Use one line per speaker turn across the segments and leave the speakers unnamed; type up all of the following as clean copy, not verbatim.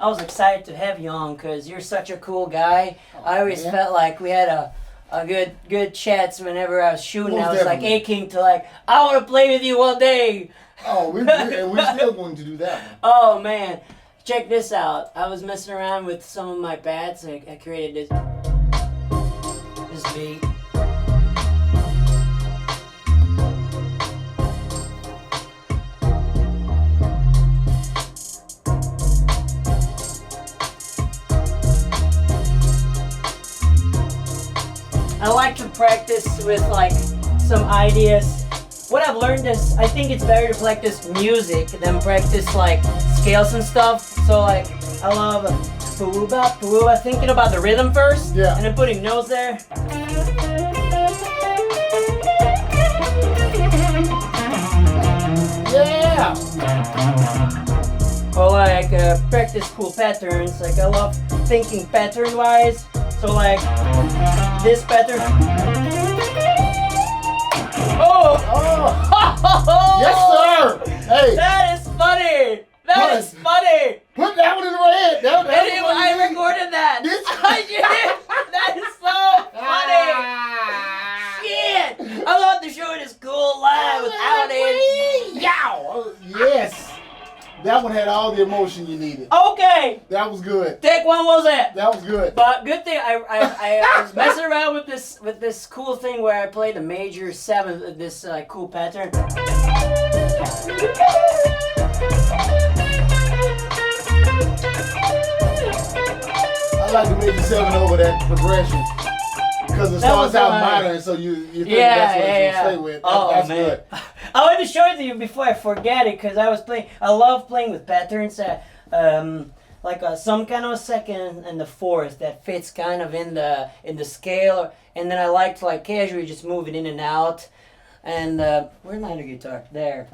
I was excited to have you on because you're such a cool guy.
Oh,
I always felt like we had a good chats whenever I was shooting.
Most
I was
definitely.
like aching to like, I want to play with you one day.
Oh, we're still going to do that one.
Oh man, check this out. I was messing around with some of my pads. I created this beat. I like to practice with like some ideas. What I've learned is I think it's better to practice music than practice like scales and stuff. So like I love poo-ba, poo-ba, thinking about the rhythm first,
Yeah.
and then putting notes there.
Yeah.
Or like practice cool patterns. Like I love thinking pattern wise. So like this pattern. Oh!
Yes, sir. Hey.
That is funny. That is funny.
Put that one in the red.
I recorded that. I did. That is so funny. Shit. I love to show this cool live without it.
Yow. Yes. That one had all the emotion you needed.
Okay.
That was good.
Take one was it.
That was good.
But good thing I was messing around with this cool thing where I played the major seventh of this cool pattern.
I like to make the 7 over that progression. Because it starts out minor, so you think that's what it's going to stay with. That's
man.
good.
I want to show it to you before I forget it because I love playing with patterns like some kind of a second and the fourth that fits kind of in the scale, and then I like to like casually just move it in and out. And where's my other guitar? There.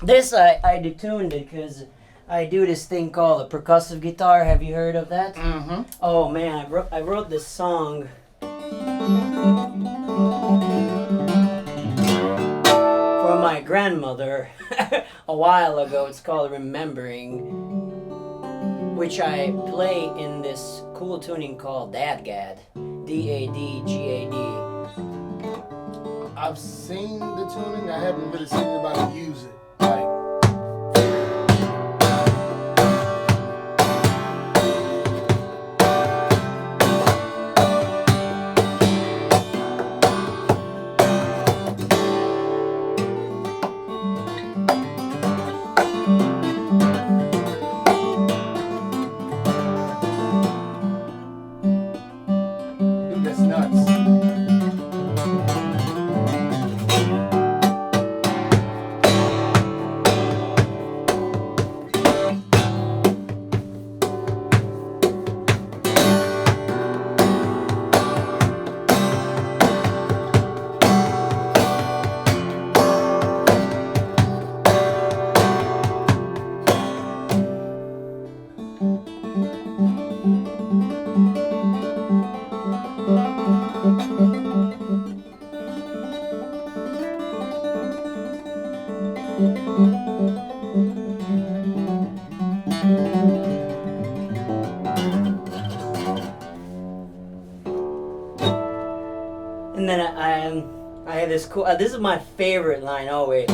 This I detuned it because I do this thing called a percussive guitar. Have you heard of that?
Mm-hmm.
Oh man, I wrote this song. For my grandmother a while ago. It's called Remembering, which I play in this cool tuning called Dadgad, D-A-D-G-A-D.
I've seen the tuning. I haven't really seen anybody use it. Like, that's nuts.
And then I have this cool. This is my favorite line always.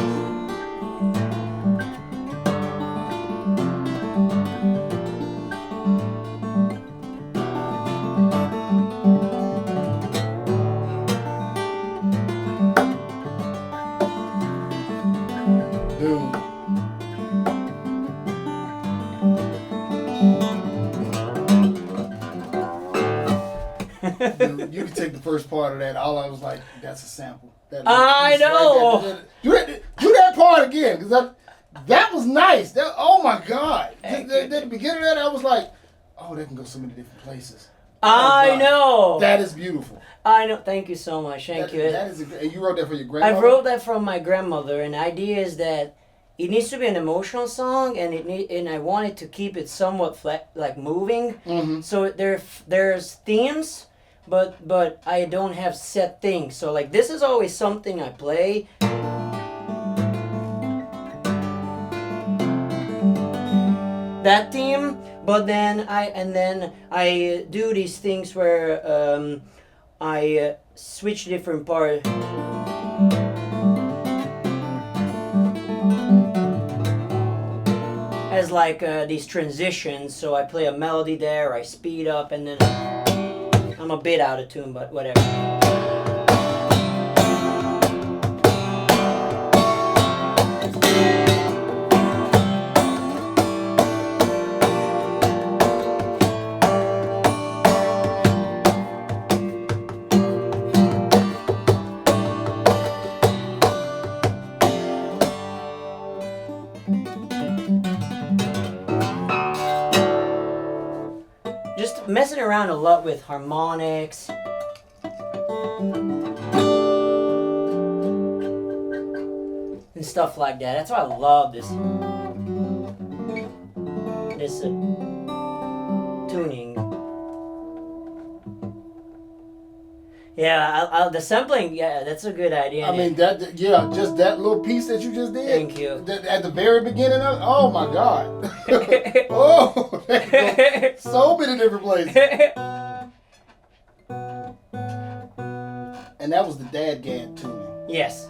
Dude. Dude, you can take the first part of that. All I was like, that's a sample.
I know.
Do that part again, because that was nice. Oh my God. At the beginning of that, I was like, oh, that can go so many different places.
I know.
That is beautiful.
I know. Thank you so much. Thank you.
And you wrote that for your grandmother?
I wrote that from my grandmother, and the idea is that it needs to be an emotional song, and I wanted to keep it somewhat flat, like moving.
Mm-hmm.
So there's themes, but I don't have set things. So like this is always something I play. that theme, but then I do these things where I switch different parts. As like these transitions, so I play a melody there, I speed up, and then I'm a bit out of tune, but whatever. Just messing around a lot with harmonics. And stuff like that. That's why I love this tuning. Yeah, the sampling. Yeah, that's a good idea.
I mean just that little piece that you just did.
Thank you.
At the very beginning of, oh my God. Oh, so many different places. And that was the Dadgad tuning.
Yes.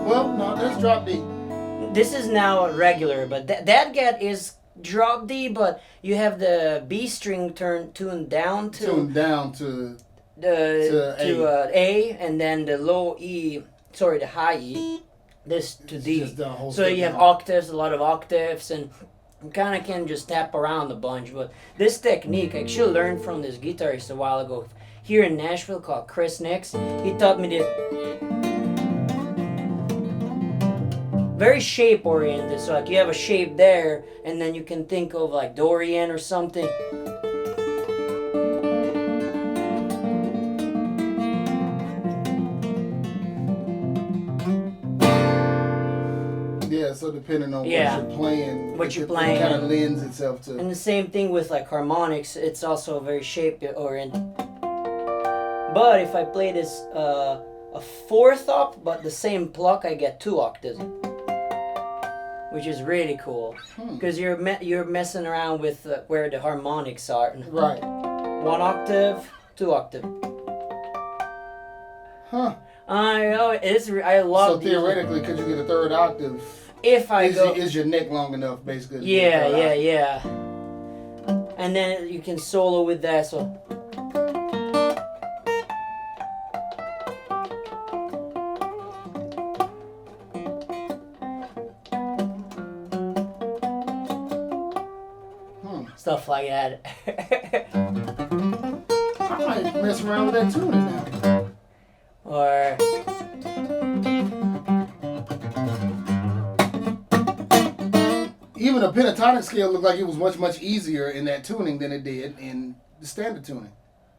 Well, no, that's drop D.
This is now a regular, but Dadgad is drop D, but you have the B string tuned down to A, and then the low E, the high E, this to D. So you have octaves, a lot of octaves, and you kind of can just tap around a bunch. But this technique, I actually learned from this guitarist a while ago here in Nashville called Chris Nix. He taught me this. Very shape oriented, so like you have a shape there, and then you can think of like Dorian or something.
Yeah, so depending on what you're playing, it kind of lends itself to.
And the same thing with like harmonics, it's also very shape oriented. But if I play this a fourth up, but the same pluck, I get 2 octaves. Which is really cool, because you're messing around with where the harmonics are.
Right.
1 octave, 2 octave.
Huh.
I know I love.
So theoretically, could you get a 3rd octave?
If
is your neck long enough, basically?
Yeah. And then you can solo with that. So. Stuff like that.
I might mess around with that tuning now.
Or
even a pentatonic scale looked like it was much easier in that tuning than it did in the standard tuning.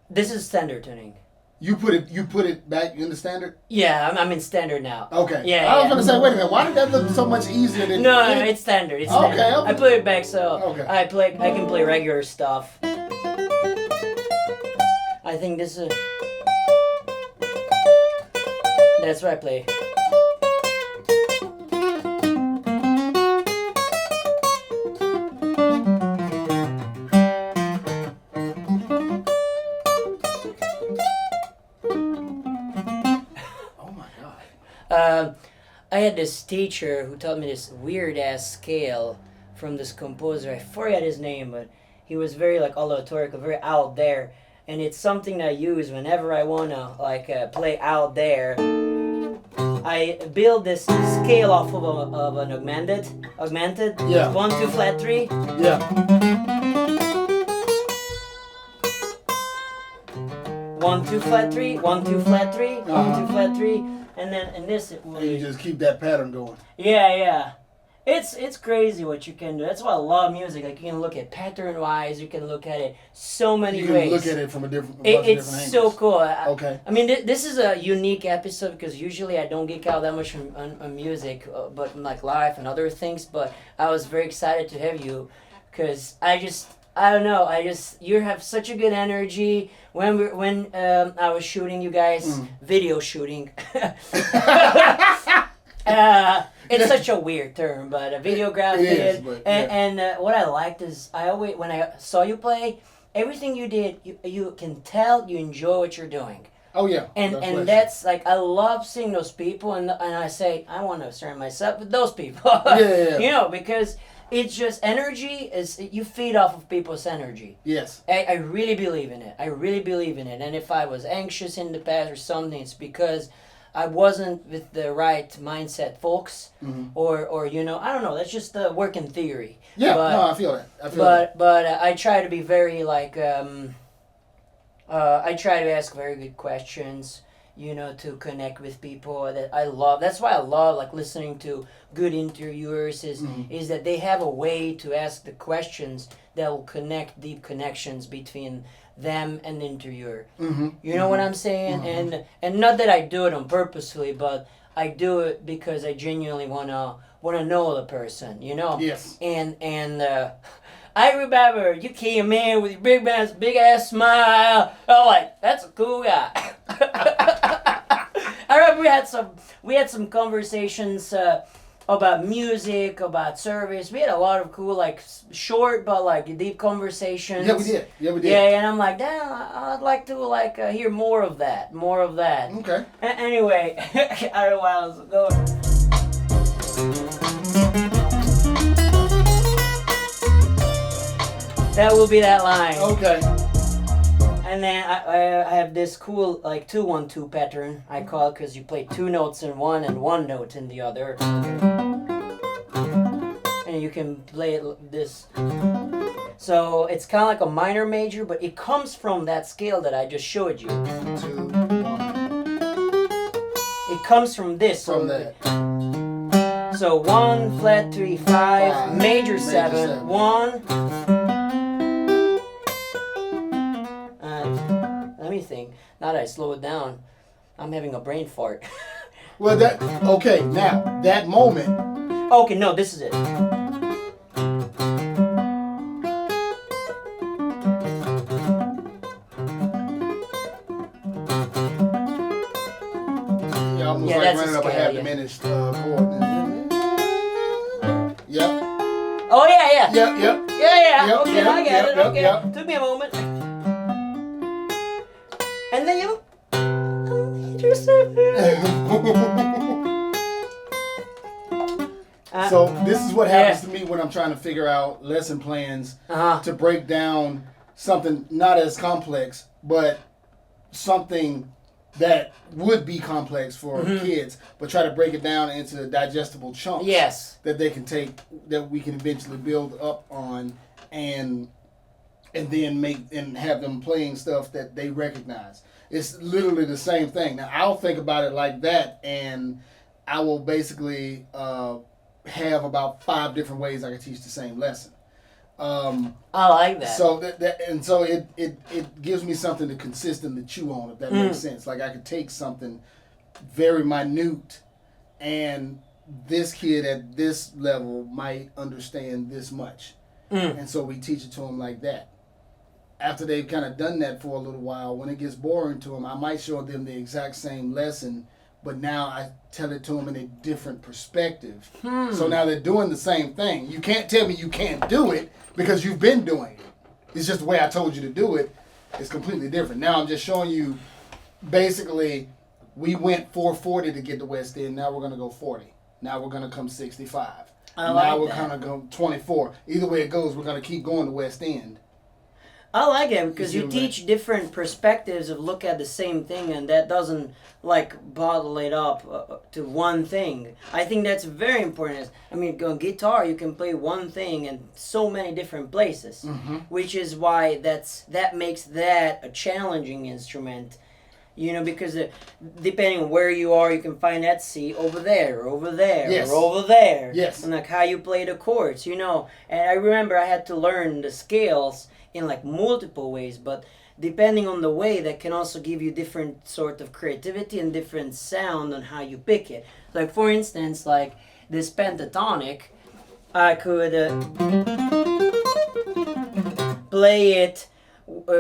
This is standard tuning.
You put it back in the standard?
Yeah, I'm in standard now.
Okay.
Yeah.
I was gonna say, wait a minute, why did that look so much easier than?
No, it's standard. It's standard.
Okay.
I put it back so I can play regular stuff. I think this is. That's what I play. I had this teacher who taught me this weird ass scale from this composer. I forget his name, but he was very like aleatorical, very out there, and it's something I use whenever I wanna like play out there. I build this scale off of an augmented.
Yeah.
1 2 flat 3.
Yeah.
1 2 flat 3. 1 2 flat 3. 1 2 flat 3. And then in this it will.
And you just keep that pattern going.
Yeah. It's crazy what you can do. That's why I love music. Like you can look at pattern wise. You can look at it so many ways.
You can look at it from a different.
It's so cool.
Okay.
I mean, this is a unique episode because usually I don't geek out that much on music, but like live and other things. But I was very excited to have you because I don't know. You have such a good energy. When I was shooting you guys, video shooting, It's such a weird term, but a videographer.
It is, but,
and what I liked is when I saw you play, everything you did, you can tell you enjoy what you're doing.
Oh yeah.
And that's like, I love seeing those people, and I say I want to surround myself with those people.
Yeah.
You know, because it's just energy you feed off of people's energy.
Yes.
I really believe in it. I really believe in it. And if I was anxious in the past or something, it's because I wasn't with the right mindset, folks.
Mm-hmm.
Or you know, I don't know. That's just the working theory.
Yeah.
But,
no, I feel that.
But I try to be very like. I try to ask very good questions, you know, to connect with people that I love. That's why I love like listening to good interviewers is that they have a way to ask the questions that will connect deep connections between them and the interviewer.
Mm-hmm.
You know what I'm saying? Mm-hmm. And not that I do it on purposely, but I do it because I genuinely wanna know the person, you know?
Yes.
And I remember you came in with your big ass smile. I'm like, that's a cool guy. I remember we had some conversations about music, about service. We had a lot of cool, like short but like deep conversations.
Yeah, we did.
Yeah, and I'm like, damn, I'd like to like hear more of that.
Okay.
Anyway, I don't know where I was going. That will be that line.
Okay.
And then I have this cool like 2-1-2 pattern I call it, because you play 2 notes in one and 1 note in the other. And you can play it this. So it's kind of like a minor major, but it comes from that scale that I just showed you.
2, 1.
It comes from this.
From that.
So 1 flat 3 5 major 7 1. Let me think. Now that I slow it down, I'm having a brain fart.
Well, okay. Now that moment.
Okay, no, this is it.
Yeah, almost
Yeah,
like
that's
running
a
up a
scale,
half
yeah.
diminished chord. Yep.
Oh yeah.
Yep.
Yeah.
Yep,
Okay,
yep,
I get it.
yep,
Okay,
yep.
took me a moment. And then you.
So this is what happens to me when I'm trying to figure out lesson plans to break down something not as complex, but something that would be complex for kids, but try to break it down into digestible chunks.
Yes.
That they can take, that we can eventually build up on, and then make and have them playing stuff that they recognize. It's literally the same thing. Now I'll think about it like that, and I will basically have about 5 different ways I can teach the same lesson.
I like that.
So so it gives me something to consistently chew on, if that makes sense. Like I could take something very minute, and this kid at this level might understand this much, and so we teach it to them like that. After they've kind of done that for a little while, when it gets boring to them, I might show them the exact same lesson, but now I tell it to them in a different perspective. So now they're doing the same thing. You can't tell me you can't do it because you've been doing it. It's just the way I told you to do it. It's completely different. Now I'm just showing you, basically, we went 440 to get to West End. Now we're going to go 40. Now we're going to come 65. Now we're going to go 24. Either way it goes, we're going to keep going to West End.
I like it because you teach different perspectives of look at the same thing, and that doesn't like bottle it up to one thing. I think that's very important. I mean, on guitar you can play one thing in so many different places, which is why that makes that a challenging instrument. You know, because depending on where you are, you can find that C over there, or over there,
yes.
or over there.
Yes.
And like how you play the chords, you know. And I remember I had to learn the scales in like multiple ways, but depending on the way, that can also give you different sort of creativity and different sound on how you pick it. Like for instance, like this pentatonic, I could play it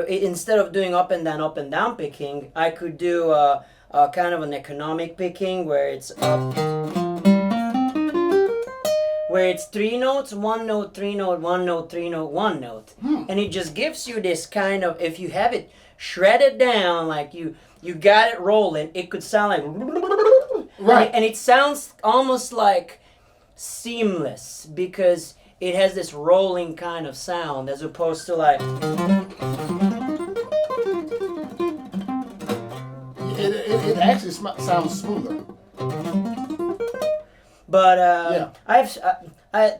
instead of doing up and down picking. I could do a kind of an economic picking where it's up where it's 3 notes, 1 note, 3 note, 1 note, 3 note, 1 note, and it just gives you this kind of, if you have it shredded down, like you got it rolling, it could sound like
Right.
and it sounds almost like seamless because it has this rolling kind of sound as opposed to like
it actually sounds smoother.
But
Yeah.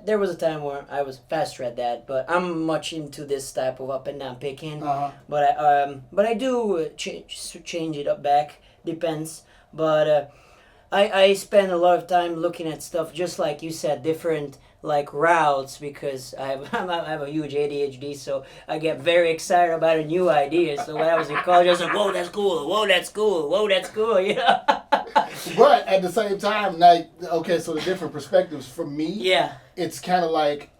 there was a time where I was faster at that, but I'm much into this type of up and down picking. But I do change it up back, depends. But I spend a lot of time looking at stuff, just like you said, different like routes, because I have a huge ADHD, so I get very excited about a new idea. So when I was in college, I was like, whoa, that's cool, whoa, that's cool, whoa, that's cool, you know.
But at the same time, like, okay, so the different perspectives for me,
Yeah.
it's kind of like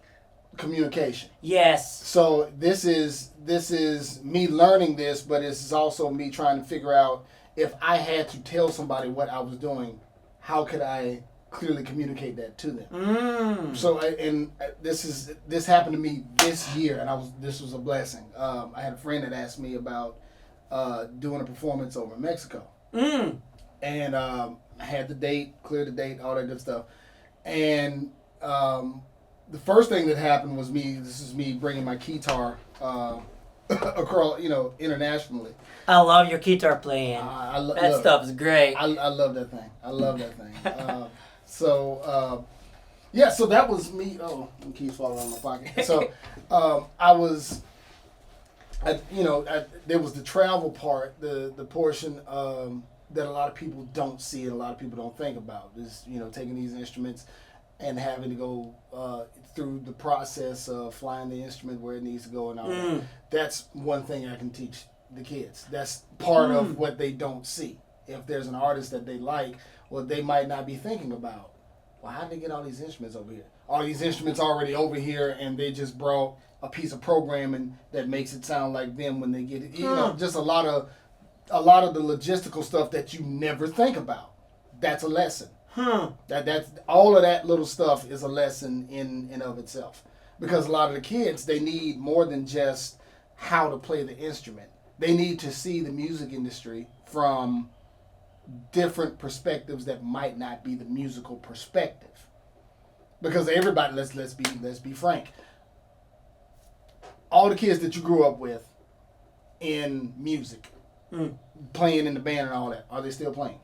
communication.
Yes.
So this is me learning this, but it's also me trying to figure out, if I had to tell somebody what I was doing, how could I clearly communicate that to them? So this happened to me this year, and this was a blessing. I had a friend that asked me about doing a performance over in Mexico. And I had the date, cleared the date, all that good stuff. And the first thing that happened was this is me bringing my guitar across, internationally.
I love your guitar playing. That stuff's great.
I love that thing. I love that thing. So that was me. Oh, the keys falling out of my pocket. So there was the travel part, the portion that a lot of people don't see and a lot of people don't think about is, taking these instruments and having to go through the process of flying the instrument where it needs to go and all that. That's one thing I can teach the kids. That's part of what they don't see. If there's an artist that they like, well, they might not be thinking about, well, how did they get all these instruments over here? All these instruments already over here, and they just brought a piece of programming that makes it sound like them when they get it. Just a lot of the logistical stuff that you never think about. That's a lesson. That's all of that little stuff is a lesson in and of itself. Because a lot of the kids, they need more than just how to play the instrument. They need to see the music industry from different perspectives that might not be the musical perspective. Because everybody, let's be frank. All the kids that you grew up with in music, playing in the band and all that, are they still playing?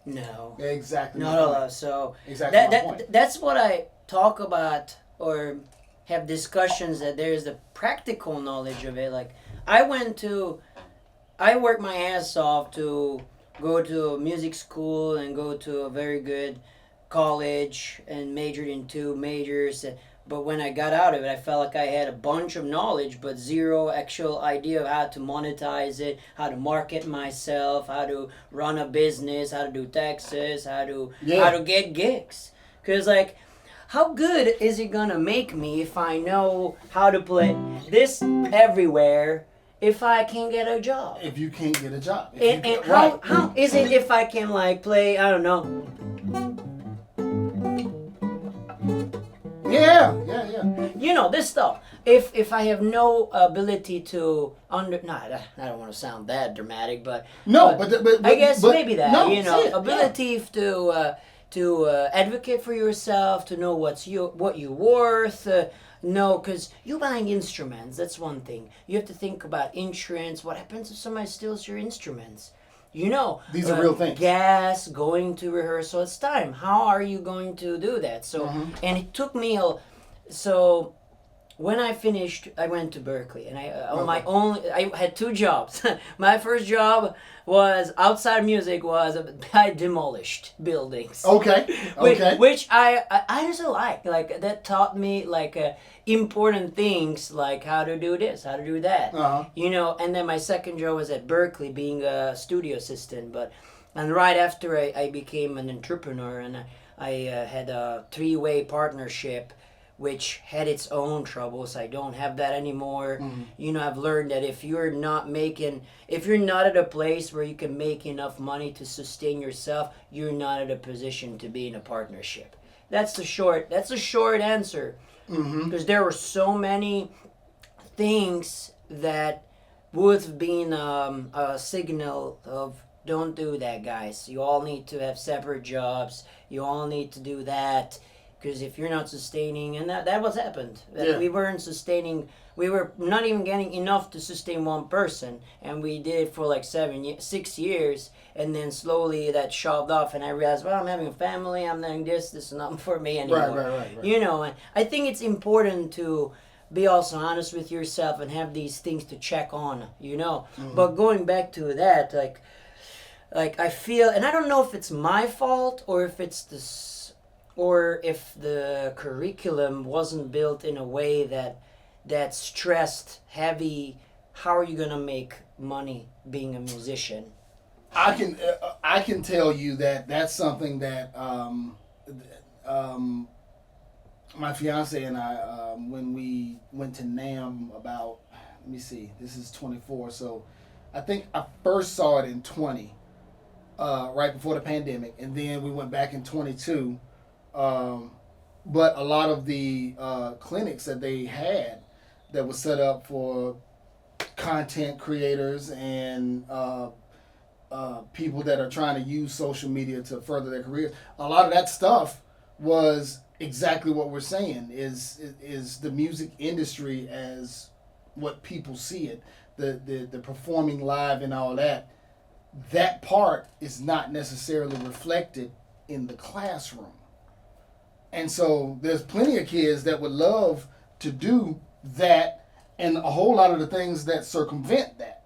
No.
Exactly.
No. So
exactly my point.
That's what I talk about or have discussions, that there's the practical knowledge of it. Like I worked my ass off to go to music school and go to a very good college and majored in 2 majors. But when I got out of it, I felt like I had a bunch of knowledge, but zero actual idea of how to monetize it, how to market myself, how to run a business, how to do taxes, how to get gigs. Because, like, how good is it going to make me if I know how to play this everywhere if I can't get a job?
If you can't get a job.
How is it if I can, like, play, I don't know.
Yeah.
This stuff. If I have no ability to I don't want to sound that dramatic, but I guess maybe that ability to advocate for yourself, to know what you're worth. No, because you're buying instruments. That's one thing. You have to think about insurance. What happens if somebody steals your instruments?
These are real things.
Gas, going to rehearsal, it's time. How are you going to do that? So, and it took me so when I finished, I went to Berkeley, and I had 2 jobs. My first job was outside music. I demolished buildings.
Okay.
Which I just like that taught me important things, like how to do this, how to do that. And then my second job was at Berkeley, being a studio assistant. And right after I became an entrepreneur, and I had a 3-way partnership, which had its own troubles. I don't have that anymore. I've learned that if you're not at a place where you can make enough money to sustain yourself, you're not at a position to be in a partnership. That's the short answer. Because there were so many things that would have been a signal of don't do that, guys. You all need to have separate jobs. You all need to do that. Because if you're not sustaining, and that was happened.
Yeah.
We weren't sustaining, we were not even getting enough to sustain one person. And we did it for like 6 years. And then slowly that shoved off. And I realized, well, I'm having a family. I'm doing this. This is not for me anymore.
Right.
You know, and I think it's important to be also honest with yourself and have these things to check on, you know. But going back to that, like I feel, and I don't know if it's my fault or if it's or if the curriculum wasn't built in a way that stressed heavy. How are you gonna make money being a musician?
I can tell you that that's something that my fiance and I, when we went to NAMM about, let me see, this is 24, so I think I first saw it in 20, right before the pandemic, and then we went back in 22. But a lot of the clinics that they had that was set up for content creators and people that are trying to use social media to further their careers, a lot of that stuff was exactly what we're saying is the music industry as what people see it, the performing live and all that part is not necessarily reflected in the classroom. And so there's plenty of kids that would love to do that and a whole lot of the things that circumvent that.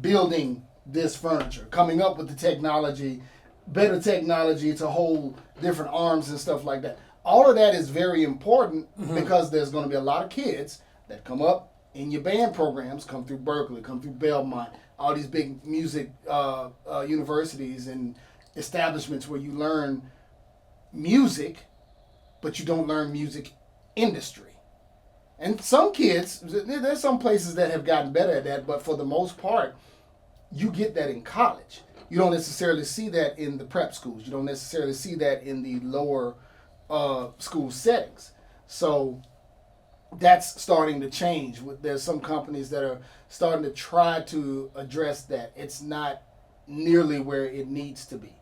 Building this furniture, coming up with the technology, better technology to hold different arms and stuff like that. All of that is very important because there's going to be a lot of kids that come up in your band programs, come through Berkeley, come through Belmont, all these big music universities and establishments where you learn music, but you don't learn music industry. And some kids, there's some places that have gotten better at that, but for the most part, you get that in college. You don't necessarily see that in the prep schools. You don't necessarily see that in the lower school settings. So that's starting to change. There's some companies that are starting to try to address that. It's not nearly where it needs to be.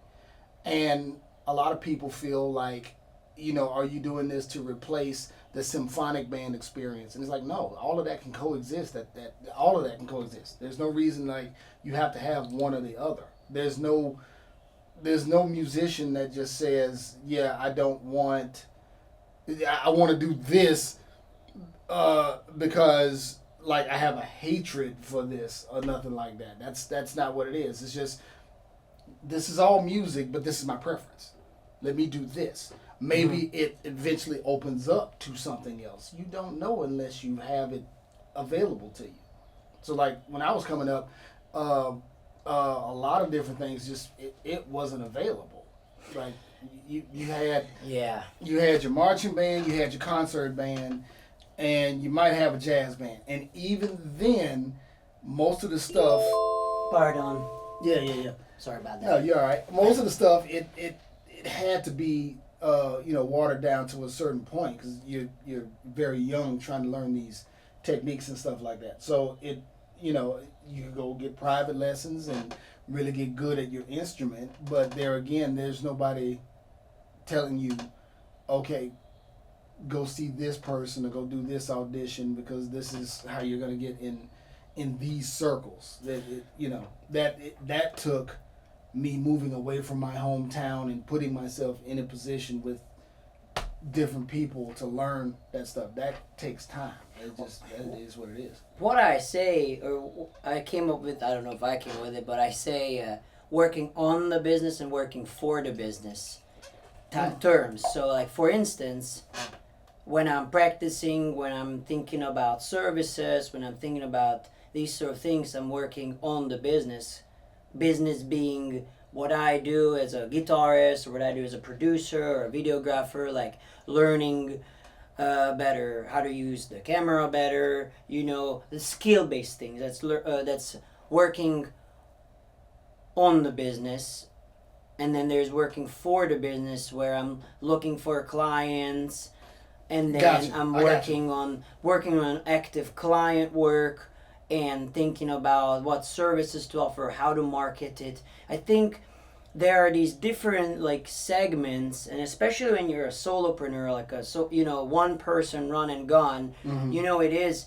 And a lot of people feel like, you know, are you doing this to replace the symphonic band experience? And it's like, no, all of that can coexist. All of that can coexist. There's no reason like you have to have one or the other. There's no musician that just says, yeah, I want to do this because like I have a hatred for this or nothing like that. That's not what it is. It's just, this is all music, but this is my preference. Let me do this. Maybe it eventually opens up to something else. You don't know unless you have it available to you. So like when I was coming up, a lot of different things just it wasn't available. Like you had your marching band, you had your concert band, and you might have a jazz band. And even then, most of the stuff.
Pardon.
Yeah.
Sorry about that.
No, you're all right. Most of the stuff it had to be watered down to a certain point because you're very young trying to learn these techniques and stuff like that. So you can go get private lessons and really get good at your instrument. But there again, there's nobody telling you, okay, go see this person or go do this audition because this is how you're going to get in these circles. That took me moving away from my hometown and putting myself in a position with different people to learn that stuff. That takes time. That is what it is.
What I say, or I came up with, I don't know if I came up with it, but I say working on the business and working for the business terms. So like for instance, when I'm practicing, when I'm thinking about services, when I'm thinking about these sort of things, I'm working on the business. Business being what I do as a guitarist or what I do as a producer or a videographer, like learning better how to use the camera better, the skill-based things. That's working on the business. and then there's working for the business where I'm looking for clients, and then
Gotcha.
I'm working on active client work and thinking about what services to offer, how to market it. I think there are these different like segments, and especially when you're a solopreneur, like one person run and gone, it is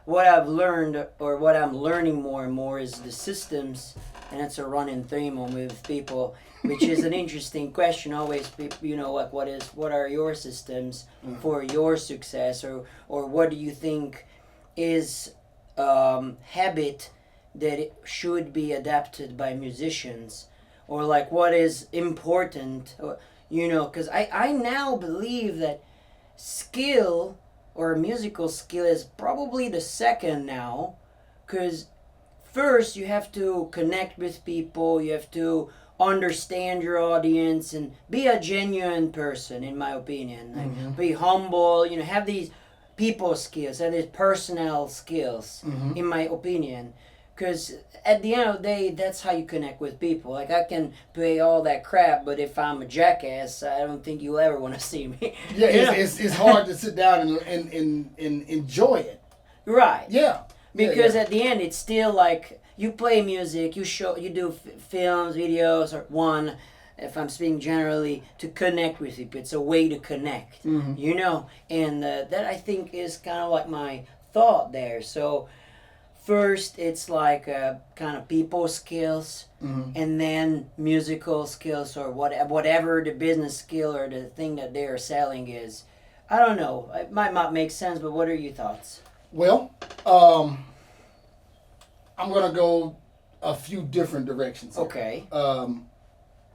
what I've learned, or what I'm learning more and more, is the systems, and it's a running theme with people, which is an interesting question always. What are your systems for your success, or what do you think is habit that it should be adapted by musicians, or like what is important, because I now believe that skill or musical skill is probably the second now, because first you have to connect with people, you have to understand your audience and be a genuine person, in my opinion. Like, be humble, have these people skills, have these personnel skills, in my opinion. Because at the end of the day, that's how you connect with people. Like, I can play all that crap, but if I'm a jackass, I don't think you'll ever want to see me.
Yeah, it's hard to sit down and enjoy it.
Right.
Yeah.
Because at the end, it's still like you play music, you do films, videos, or if I'm speaking generally, to connect with people. It's a way to connect, and that I think is kind of like my thought there. So first, it's like kind of people skills, and then musical skills, or whatever the business skill or the thing that they're selling is. I don't know. It might not make sense, but what are your thoughts?
Well, I'm going to go a few different directions here.
Okay.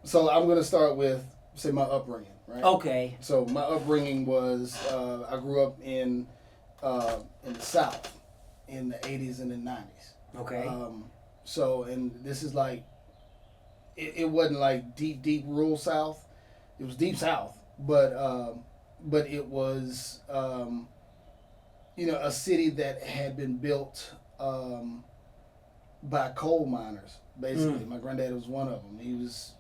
So I'm going to start with, say, my upbringing, right?
Okay.
So my upbringing was, I grew up in the South in the 80s and the 90s.
Okay.
And this is like, it wasn't like deep rural South. It was deep South, but it was, a city that had been built by coal miners, basically. My granddad was one of them. He was,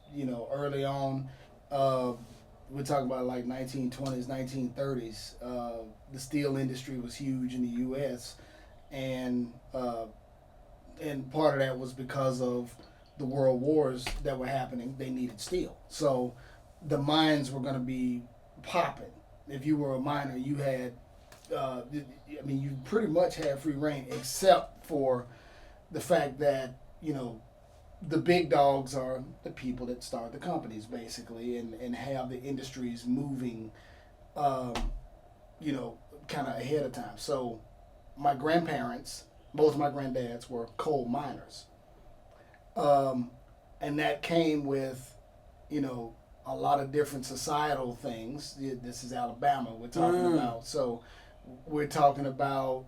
early on, we're talking about like 1920s, 1930s. The steel industry was huge in the U.S., and part of that was because of the world wars that were happening. They needed steel, so the mines were going to be popping. If you were a miner, you had, you pretty much had free reign, except for the fact that the big dogs are the people that start the companies, basically, and have the industries moving, kind of ahead of time. So my grandparents, both of my granddads, were coal miners. And that came with, a lot of different societal things. This is Alabama we're talking about. So we're talking about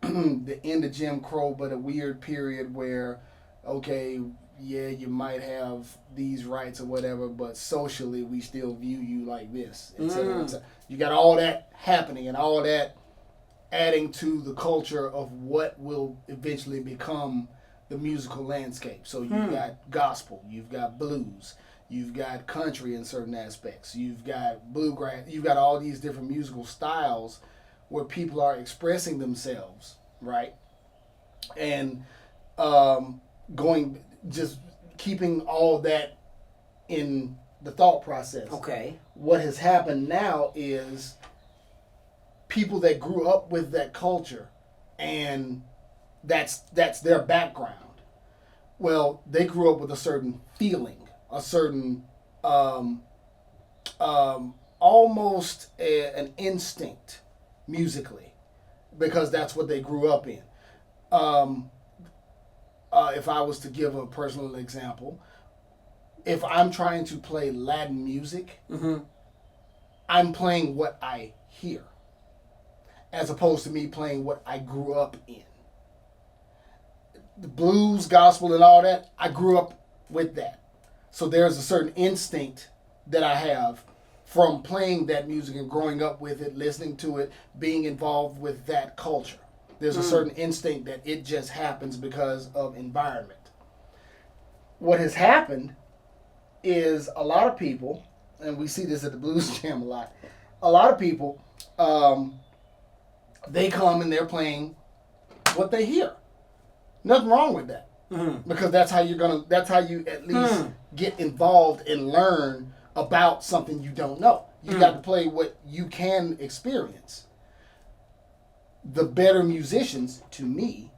the end of Jim Crow, but a weird period where, okay, yeah, you might have these rights or whatever, but socially we still view you like this. You got all that happening, and all that adding to the culture of what will eventually become the musical landscape. So you've got gospel, you've got blues, you've got country in certain aspects, you've got bluegrass, you've got all these different musical styles where people are expressing themselves, right? And just keeping all that in the thought process.
Okay.
What has happened now is people that grew up with that culture, and that's their background. Well, they grew up with a certain feeling, a certain almost an instinct musically, because that's what they grew up in. If I was to give a personal example, if I'm trying to play Latin music, I'm playing what I hear, as opposed to me playing what I grew up in. The blues, gospel, and all that, I grew up with that. So there's a certain instinct that I have from playing that music and growing up with it, listening to it, being involved with that culture. There's a certain instinct that it just happens because of environment. What has happened is a lot of people, and we see this at the Blues Jam a lot. A lot of people, they come and they're playing what they hear. Nothing wrong with that, because that's how you at least get involved and learn about something you don't know. You got to play what you can experience. The better musicians, to me,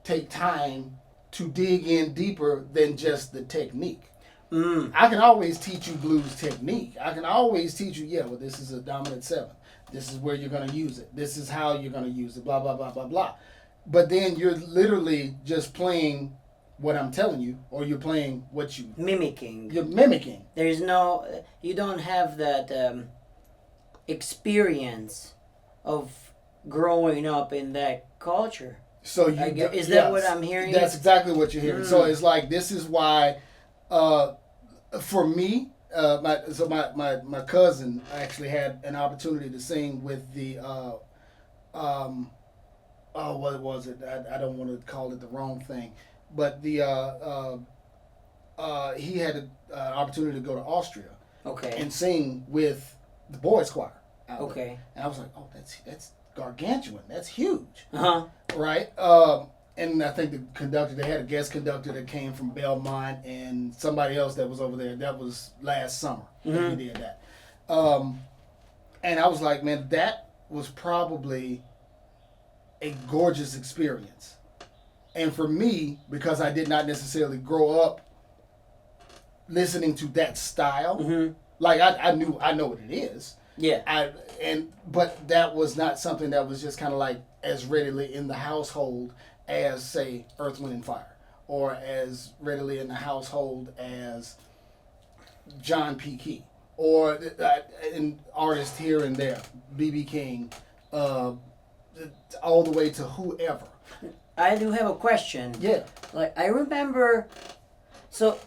take time to dig in deeper than just the technique. I can always teach you blues technique. I can always teach you, well, this is a dominant 7. This is where you're going to use it. This is how you're going to use it, blah, blah, blah, blah, blah. But then you're literally just playing what I'm telling you, or you're playing what you...
Mimicking.
You're mimicking.
There's no... You don't have that experience of growing up in that culture.
So you...
Is that what I'm hearing?
That's exactly what you're hearing. So it's like, this is why... for me, my cousin actually had an opportunity to sing with the what was it? I don't want to call it the wrong thing, but the he had an opportunity to go to Austria, and sing with the boys choir.
Okay.
And I was like, oh, that's gargantuan. That's huge. Right. And I think the conductor, they had a guest conductor that came from Belmont, and somebody else that was over there. That was last summer that we did that. And I was like, man, that was probably a gorgeous experience. And for me, because I did not necessarily grow up listening to that style, like I know what it is.
Yeah.
But that was not something that was just kind of like as readily in the household as, say, Earth, Wind, and Fire, or as readily in the household as John P. Key, or an artist here and there, B.B. King, all the way to whoever.
I do have a question.
Yeah.
Like, I remember, so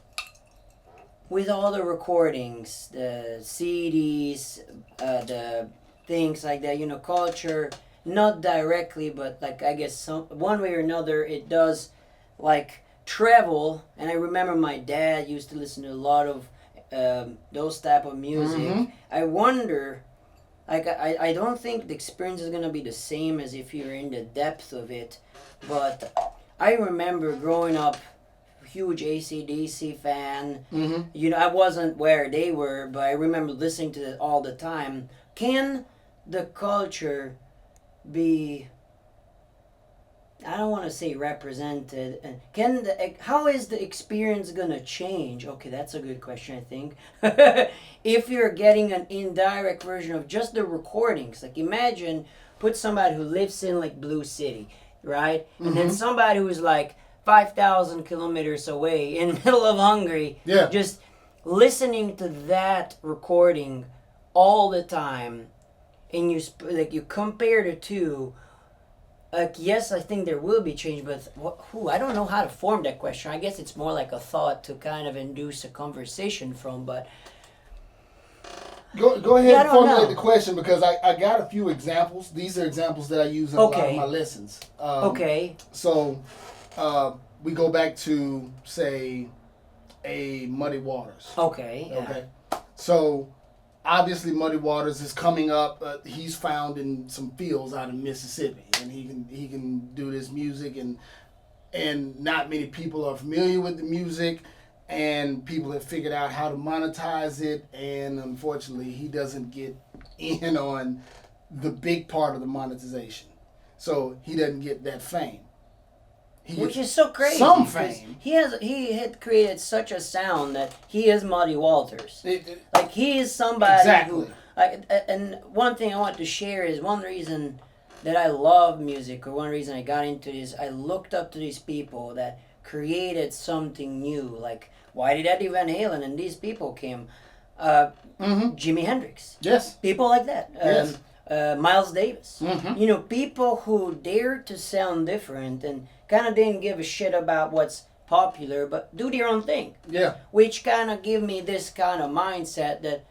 with all the recordings, the CDs, the things like that, culture, not directly, but like I guess one way or another it does like travel. And I remember my dad used to listen to a lot of those type of music. I wonder, like I don't think the experience is gonna be the same as if you're in the depth of it, but I remember growing up huge AC/DC fan. I wasn't where they were, but I remember listening to it all the time. Can the culture be, I don't want to say represented, how is the experience gonna change? Okay, that's a good question, I think. If you're getting an indirect version of just the recordings, like imagine put somebody who lives in like Blue City, right, and then somebody who's like 5,000 kilometers away in the middle of Hungary, just listening to that recording all the time. And you compare the two, yes, I think there will be change, but I don't know how to form that question. I guess it's more like a thought to kind of induce a conversation from, but...
Go ahead and formulate the question, because I got a few examples. These are examples that I use in a lot of my lessons. So we go back to, say, a Muddy Waters.
Okay.
So... obviously, Muddy Waters is coming up. He's found in some fields out in Mississippi, and he can do this music, and not many people are familiar with the music, and people have figured out how to monetize it, and unfortunately, he doesn't get in on the big part of the monetization, so he doesn't get that fame.
Which is so crazy.
Some fame.
He had created such a sound that he is Muddy Waters. Like he is somebody who. Like, and one thing I want to share is one reason that I love music, or one reason I got into this. I looked up to these people that created something new. Like why did Eddie Van Halen and these people came? Jimi Hendrix.
Yes.
People like that.
Yes.
Miles Davis. People who dared to sound different and kind of didn't give a shit about what's popular, but do their own thing.
Yeah.
Which kind of give me this kind of mindset that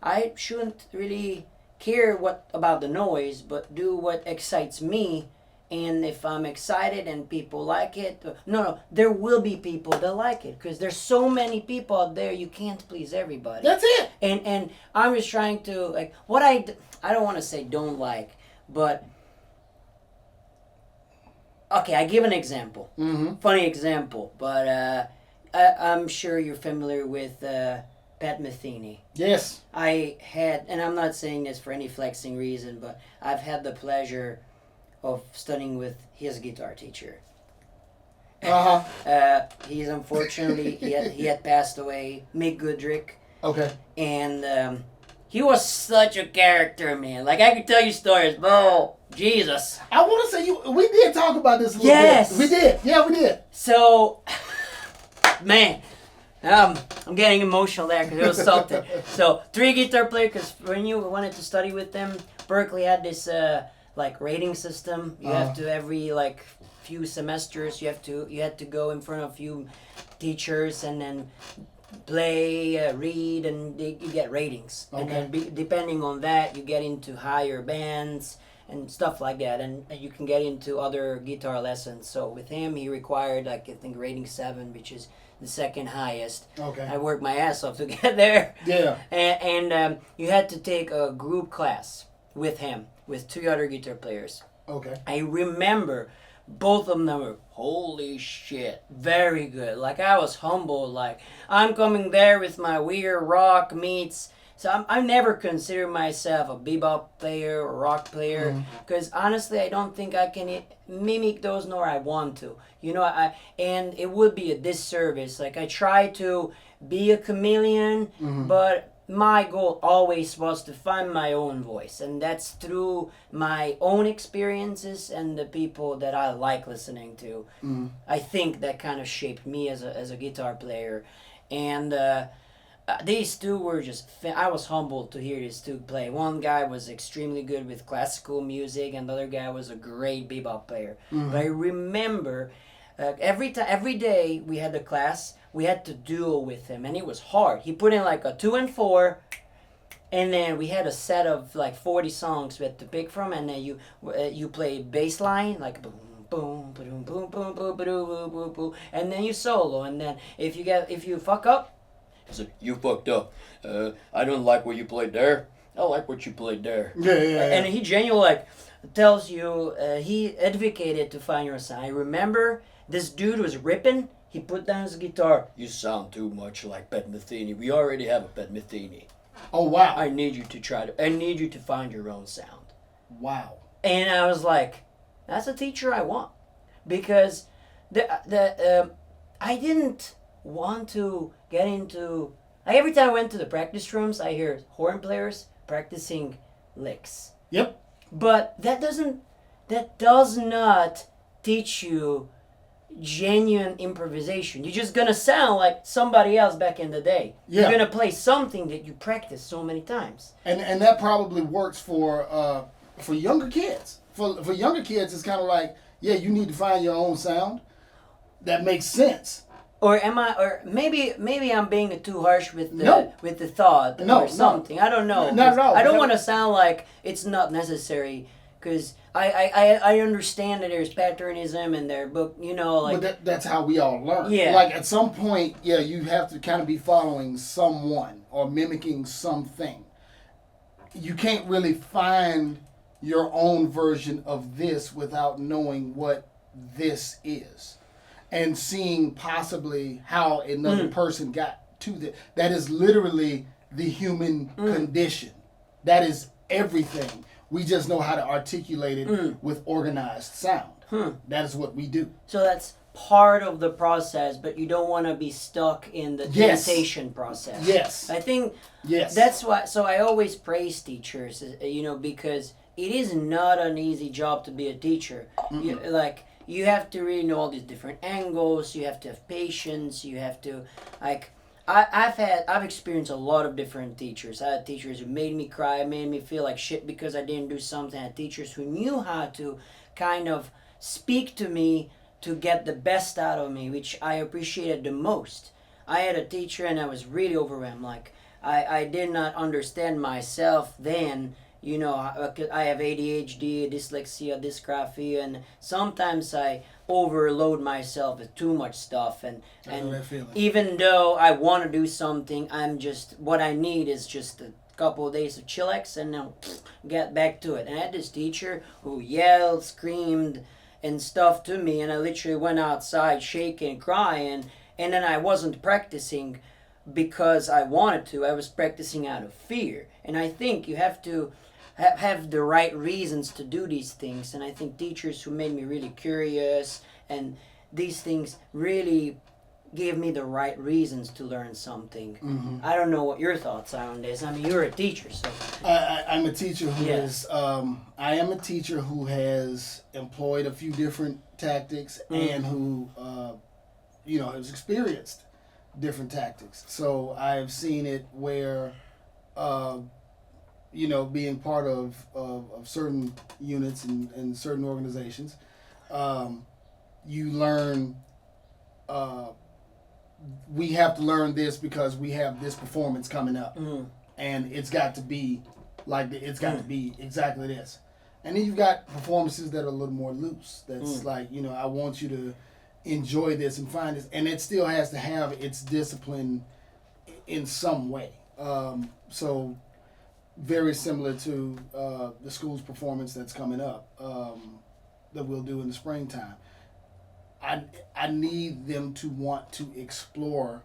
I shouldn't really care about the noise, but do what excites me and if I'm excited and people like it, no, there will be people that like it because there's so many people out there. You can't please everybody.
That's it.
And I'm just trying to like I don't want to say don't like, but okay, I give an example, funny example, but I'm sure you're familiar with Pat Metheny.
Yes.
I had, and I'm not saying this for any flexing reason, but I've had the pleasure of studying with his guitar teacher. He's unfortunately he had passed away, Mick Goodrick.
Okay.
And he was such a character, man. Like I could tell you stories, but Jesus.
I want to say we did talk about this a little
yes.
bit. We did. Yeah, we did.
So, man, I'm getting emotional there because it was something. So 3 guitar players, because when you wanted to study with them, Berkeley had this like rating system. You have to every like few semesters you had to go in front of a few teachers and then play, read, and you get ratings. Okay. And then depending on that, you get into higher bands and stuff like that, and you can get into other guitar lessons. So with him, he required like I think rating 7, which is the second highest.
Okay.
I worked my ass off to get there.
Yeah.
And you had to take a group class with him, with 2 other guitar players.
Okay.
I remember both of them were, holy shit, very good. Like I was humbled, like I'm coming there with my weird rock meets. So I never consider myself a bebop player or rock player because honestly I don't think I can mimic those nor I want to. You know, and it would be a disservice. Like I try to be a chameleon, but my goal always was to find my own voice, and that's through my own experiences and the people that I like listening to. I think that kind of shaped me as a guitar player, and these 2 were just I was humbled to hear these 2 play. One guy was extremely good with classical music, and the other guy was a great bebop player. But I remember every day we had the class, we had to duel with him, and it was hard. He put in like a 2 and 4, and then we had a set of like 40 songs we had to pick from, and then you play bass line like boom boom boom boom boom boom boom boom boom, and then you solo, and then if you fuck up, so you fucked up. I don't like what you played there. I like what you played there.
Yeah.
And he genuinely like tells you he advocated to find your sound. I remember this dude was ripping. He put down his guitar. You sound too much like Pat Metheny. We already have a Pat Metheny.
Oh wow.
I need you to find your own sound.
Wow.
And I was like, that's a teacher I want, because I didn't want to get into. Like every time I went to the practice rooms, I hear horn players practicing licks.
Yep.
But that does not teach you genuine improvisation. You're just gonna sound like somebody else back in the day.
Yeah.
You're gonna play something that you practiced so many times.
And that probably works for younger kids. For younger kids, it's kind of like, yeah, you need to find your own sound. That makes sense.
Or maybe I'm being too harsh with the
No.
with the thought or something. I don't know.
Not at all.
I don't want to sound like it's not necessary, because I understand that there's patternism in there, but you know, like.
But that's how we all learn.
Yeah.
Like at some point, yeah, you have to kind of be following someone or mimicking something. You can't really find your own version of this without knowing what this is, and seeing possibly how another person got to that. That is literally the human condition. That is everything. We just know how to articulate it with organized sound. That is what we do.
So that's part of the process, but you don't want to be stuck in the dictation process.
Yes.
I think
Yes.
that's why. So I always praise teachers, because it is not an easy job to be a teacher. You have to really know all these different angles. You have to have patience. You have to I've experienced a lot of different teachers. I had teachers who made me cry, made me feel like shit because I didn't do something. I had teachers who knew how to kind of speak to me to get the best out of me, which I appreciated the most. I had a teacher and I was really overwhelmed. Like I did not understand myself then, You know, I have ADHD, dyslexia, dysgraphia, and sometimes I overload myself with too much stuff. And even though I want to do something, what I need is just a couple of days of chillax and then get back to it. And I had this teacher who yelled, screamed, and stuff to me, and I literally went outside shaking, crying, and then I wasn't practicing because I wanted to. I was practicing out of fear. And I think you have to have the right reasons to do these things. And I think teachers who made me really curious and these things really gave me the right reasons to learn something.
Mm-hmm.
I don't know what your thoughts are on this. I mean, you're a teacher, so.
I'm a teacher who is. I am a teacher who has employed a few different tactics and who, has experienced different tactics. So I've seen it where, being part of certain units and certain organizations, you learn. We have to learn this because we have this performance coming up, and it's got to be to be exactly this. And then you've got performances that are a little more loose. That's I want you to enjoy this and find this, and it still has to have its discipline in some way. So very similar to the school's performance that's coming up that we'll do in the springtime. I need them to want to explore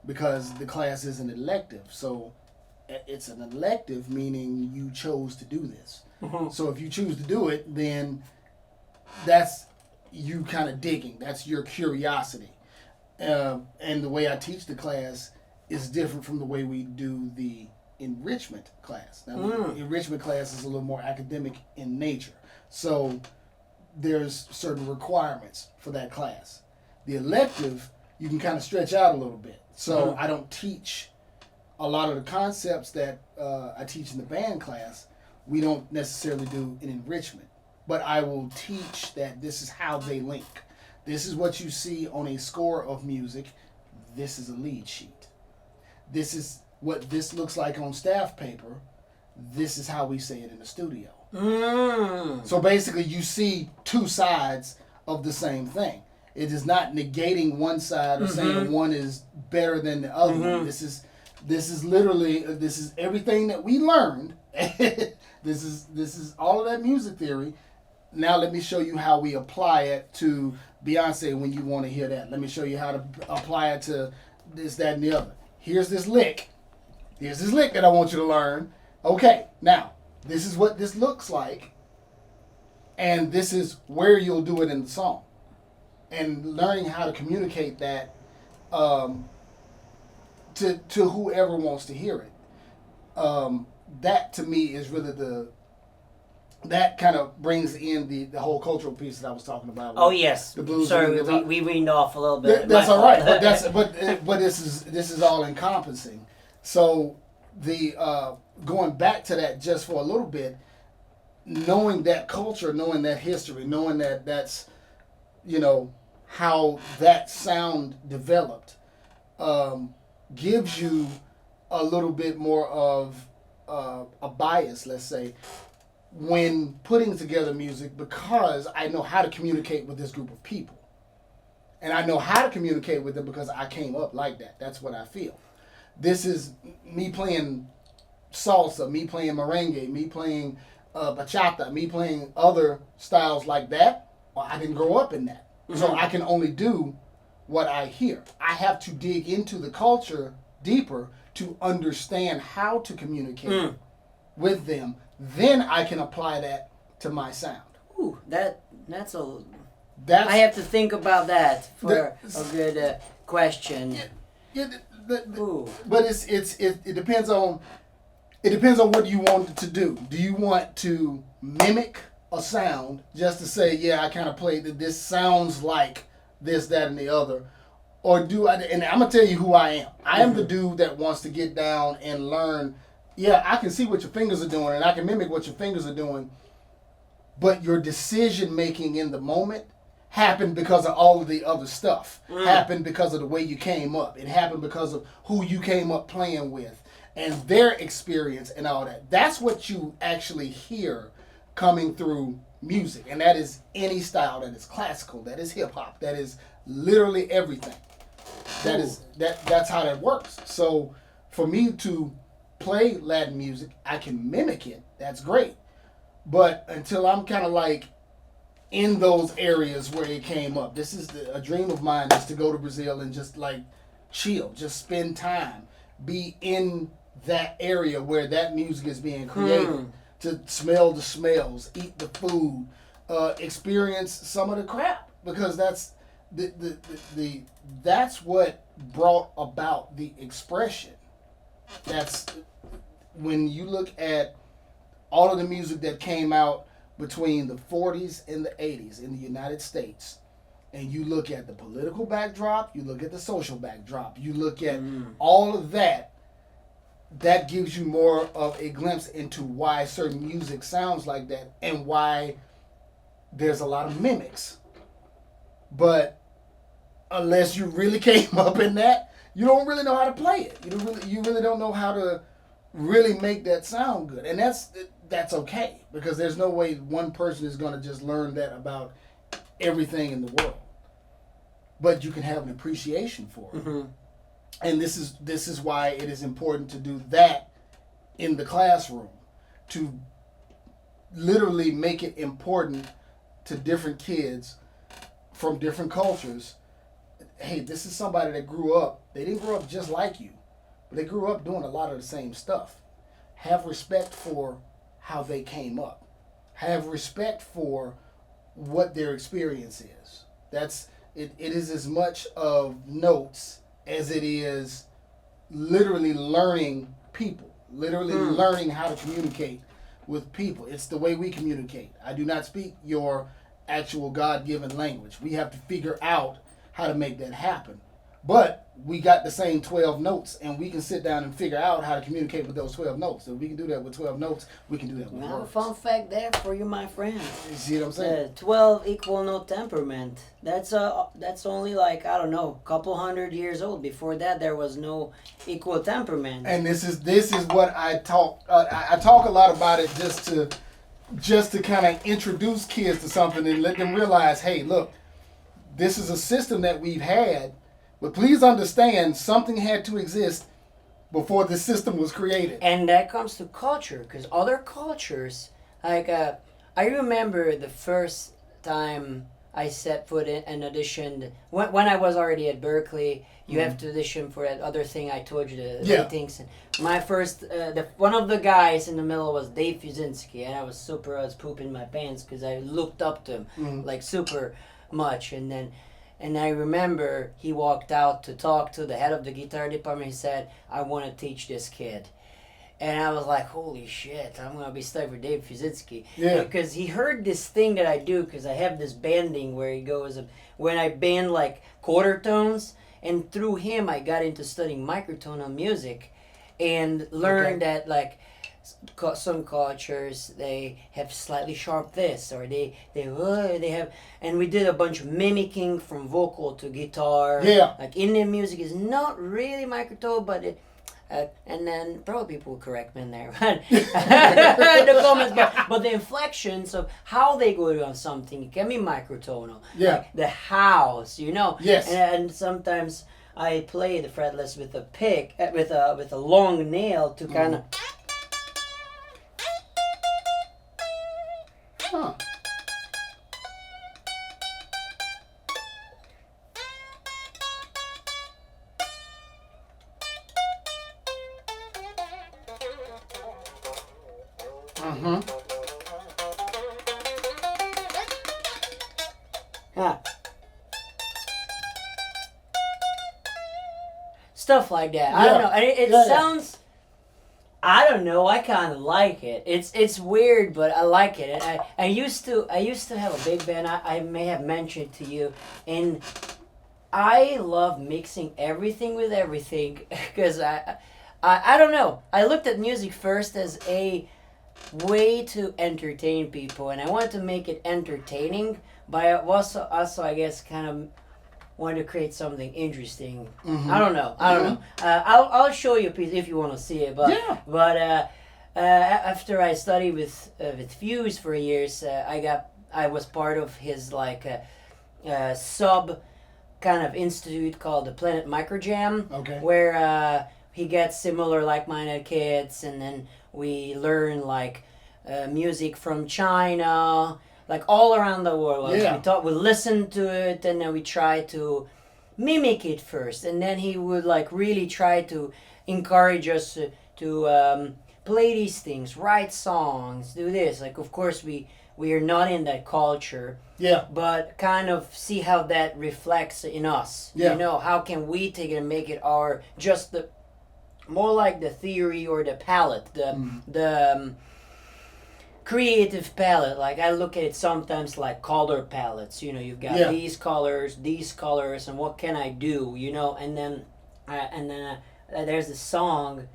because the class is an elective. So it's an elective, meaning you chose to do this. Mm-hmm. So if you choose to do it, then that's you kind of digging. That's your curiosity. And the way I teach the class is different from the way we do the enrichment class. Now, the enrichment class is a little more academic in nature. So there's certain requirements for that class. The elective, you can kind of stretch out a little bit. So I don't teach a lot of the concepts that I teach in the band class. We don't necessarily do in enrichment. But I will teach that this is how they link. This is what you see on a score of music. This is a lead sheet. This is what this looks like on staff paper. This is how we say it in the studio. So basically you see two sides of the same thing. It is not negating one side or saying one is better than the other one. This is literally this is everything that we learned. This is all of that music theory. Now let me show you how we apply it to Beyonce when you want to hear that. Let me show you how to apply it to this, that, and the other. Here's this lick. Here's this lick that I want you to learn. Okay, now this is what this looks like, and this is where you'll do it in the song. And learning how to communicate that to whoever wants to hear it. That to me is really that kind of brings in the whole cultural piece that I was talking about.
Oh yes.
The blues.
Sorry, we weaned off a little bit.
That's all right, but this is all encompassing. So the going back to that just for a little bit, knowing that culture, knowing that history, knowing that that's how that sound developed, gives you a little bit more of a bias, let's say, when putting together music, because I know how to communicate with this group of people. And I know how to communicate with them because I came up like that. That's what I feel. This is me playing salsa, me playing merengue, me playing bachata, me playing other styles like that. Well, I didn't grow up in that. So I can only do what I hear. I have to dig into the culture deeper to understand how to communicate with them. Then I can apply that to my sound.
Ooh, that's I have to think about that for a good question.
But it depends on what you want to do. Do you want to mimic a sound just to say, yeah, I kind of played that this sounds like this, that, and the other? Or do I, and I'm going to tell you who I am. I am the dude that wants to get down and learn. Yeah, I can see what your fingers are doing and I can mimic what your fingers are doing. But your decision making in the moment happened because of all of the other stuff. Happened because of the way you came up. It happened because of who you came up playing with. and their experience and all that. That's what you actually hear coming through music, and that is any style. That is classical, that is hip hop, that is literally everything. That's how that works. So for me to play Latin music, I can mimic it. That's great. But until I'm kind of like in those areas where it came up, this is a dream of mine, is to go to Brazil and just like chill, just spend time, be in that area where that music is being created, to smell the smells, eat the food, experience some of the crap, because that's that's what brought about the expression. That's when you look at all of the music that came out between the 40s and the 80s in the United States, and you look at the political backdrop, you look at the social backdrop, you look at all of that, that gives you more of a glimpse into why certain music sounds like that and why there's a lot of mimics. But unless you really came up in that, you don't really know how to play it. You really don't know how to really make that sound good. And that's okay, because there's no way one person is going to just learn that about everything in the world. But you can have an appreciation for it. Mm-hmm. And this is why it is important to do that in the classroom, to literally make it important to different kids from different cultures. Hey, this is somebody that grew up. They didn't grow up just like you, but they grew up doing a lot of the same stuff. Have respect for how they came up. Have respect for what their experience is. It is as much of notes as it is literally learning people, learning how to communicate with people. It's the way we communicate. I do not speak your actual God-given language. We have to figure out how to make that happen. But we got the same 12 notes, and we can sit down and figure out how to communicate with those 12 notes. If we can do that with 12 notes, we can do that with words.
A fun fact there for you, my friend.
You see what I'm saying?
12 equal note temperament. That's only like, I don't know, a couple hundred years old. Before that, there was no equal temperament.
And this is what I talk. I talk a lot about it just to kind of introduce kids to something and let them realize, hey, look, this is a system that we've had. But please understand, something had to exist before the system was created.
And that comes to culture, because other cultures, like, I remember the first time I set foot in and auditioned, when I was already at Berkeley, you have to audition for that other thing I told you, the ratings. And my first, one of the guys in the middle was Dave Fuzinski, and I was pooping my pants, because I looked up to him, like, super much. And I remember he walked out to talk to the head of the guitar department. He said, I want to teach this kid. And I was like, holy shit, I'm going to be stuck with Dave Fuzinski. Yeah. Because he heard this thing that I do, because I have this bending where he goes, when I bend like quarter tones, and through him I got into studying microtonal music and learned that like some cultures, they have slightly sharp this, or they have, and we did a bunch of mimicking from vocal to guitar.
Yeah.
Like Indian music is not really microtone, but it, and then probably people will correct me in there, but the comments, but the inflections of how they go on something, it can be microtonal.
Yeah.
Like the house,
Yes.
And sometimes I play the fretless with a pick, with a long nail to kind of.
Huh.
Stuff like that. Yeah. I don't know. It sounds. I don't know. I kind of like it. It's weird, but I like it. And I used to have a big band. I may have mentioned to you, and I love mixing everything with everything, because I don't know. I looked at music first as a way to entertain people, and I wanted to make it entertaining, but I also I guess kind of want to create something interesting.
Mhm.
I don't know. I don't know. I'll show you a piece if you want to see it. But
Yeah.
After I studied with Fuse for years, I was part of his like sub kind of institute called the Planet Microjam,
Okay.
where he gets similar like-minded kids, and then we learn like music from China, like all around the world. Like,
Yeah.
we listen to it, and then we try to mimic it first, and then he would like really try to encourage us to play these things, write songs, do this. Like, of course, we are not in that culture,
Yeah.
but kind of see how that reflects in us.
Yeah.
You know, how can we take it and make it our just the more like the theory or the palette, the creative palette. Like I look at it sometimes like color palettes. You know, you've got these colors, and what can I do? You know, and then there's a song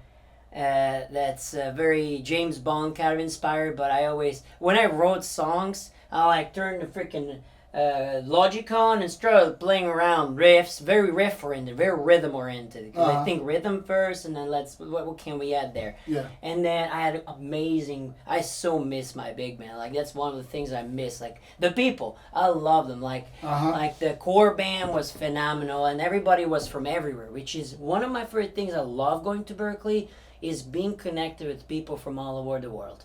that's very James Bond kind of inspired. But I always, when I wrote songs, I like turn the freaking Logic on and started playing around riffs, very riff oriented, very rhythm oriented. Because I think rhythm first, and then what can we add there?
Yeah.
And then I had amazing. I so miss my big band. Like that's one of the things I miss. Like the people, I love them. Like the core band was phenomenal, and everybody was from everywhere, which is one of my favorite things. I love going to Berkeley. Is being connected with people from all over the world.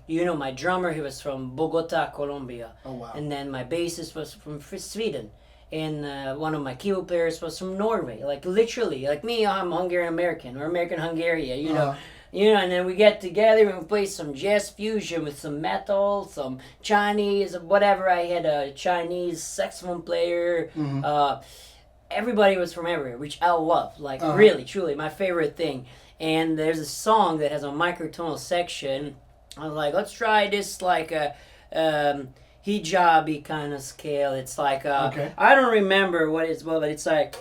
You know, my drummer, he was from Bogota, Colombia.
Oh, wow.
And then my bassist was from Sweden. And one of my keyboard players was from Norway. Like, literally. Like me, I'm Hungarian-American or American-Hungarian, you know. You know, and then we get together and we play some jazz fusion with some metal, some Chinese, whatever. I had a Chinese saxophone player. Everybody was from everywhere, which I love. Like, really, truly, my favorite thing. And there's a song that has a microtonal section. I was like, let's try this like a hijabi kind of scale. It's like I don't remember what it's but it's like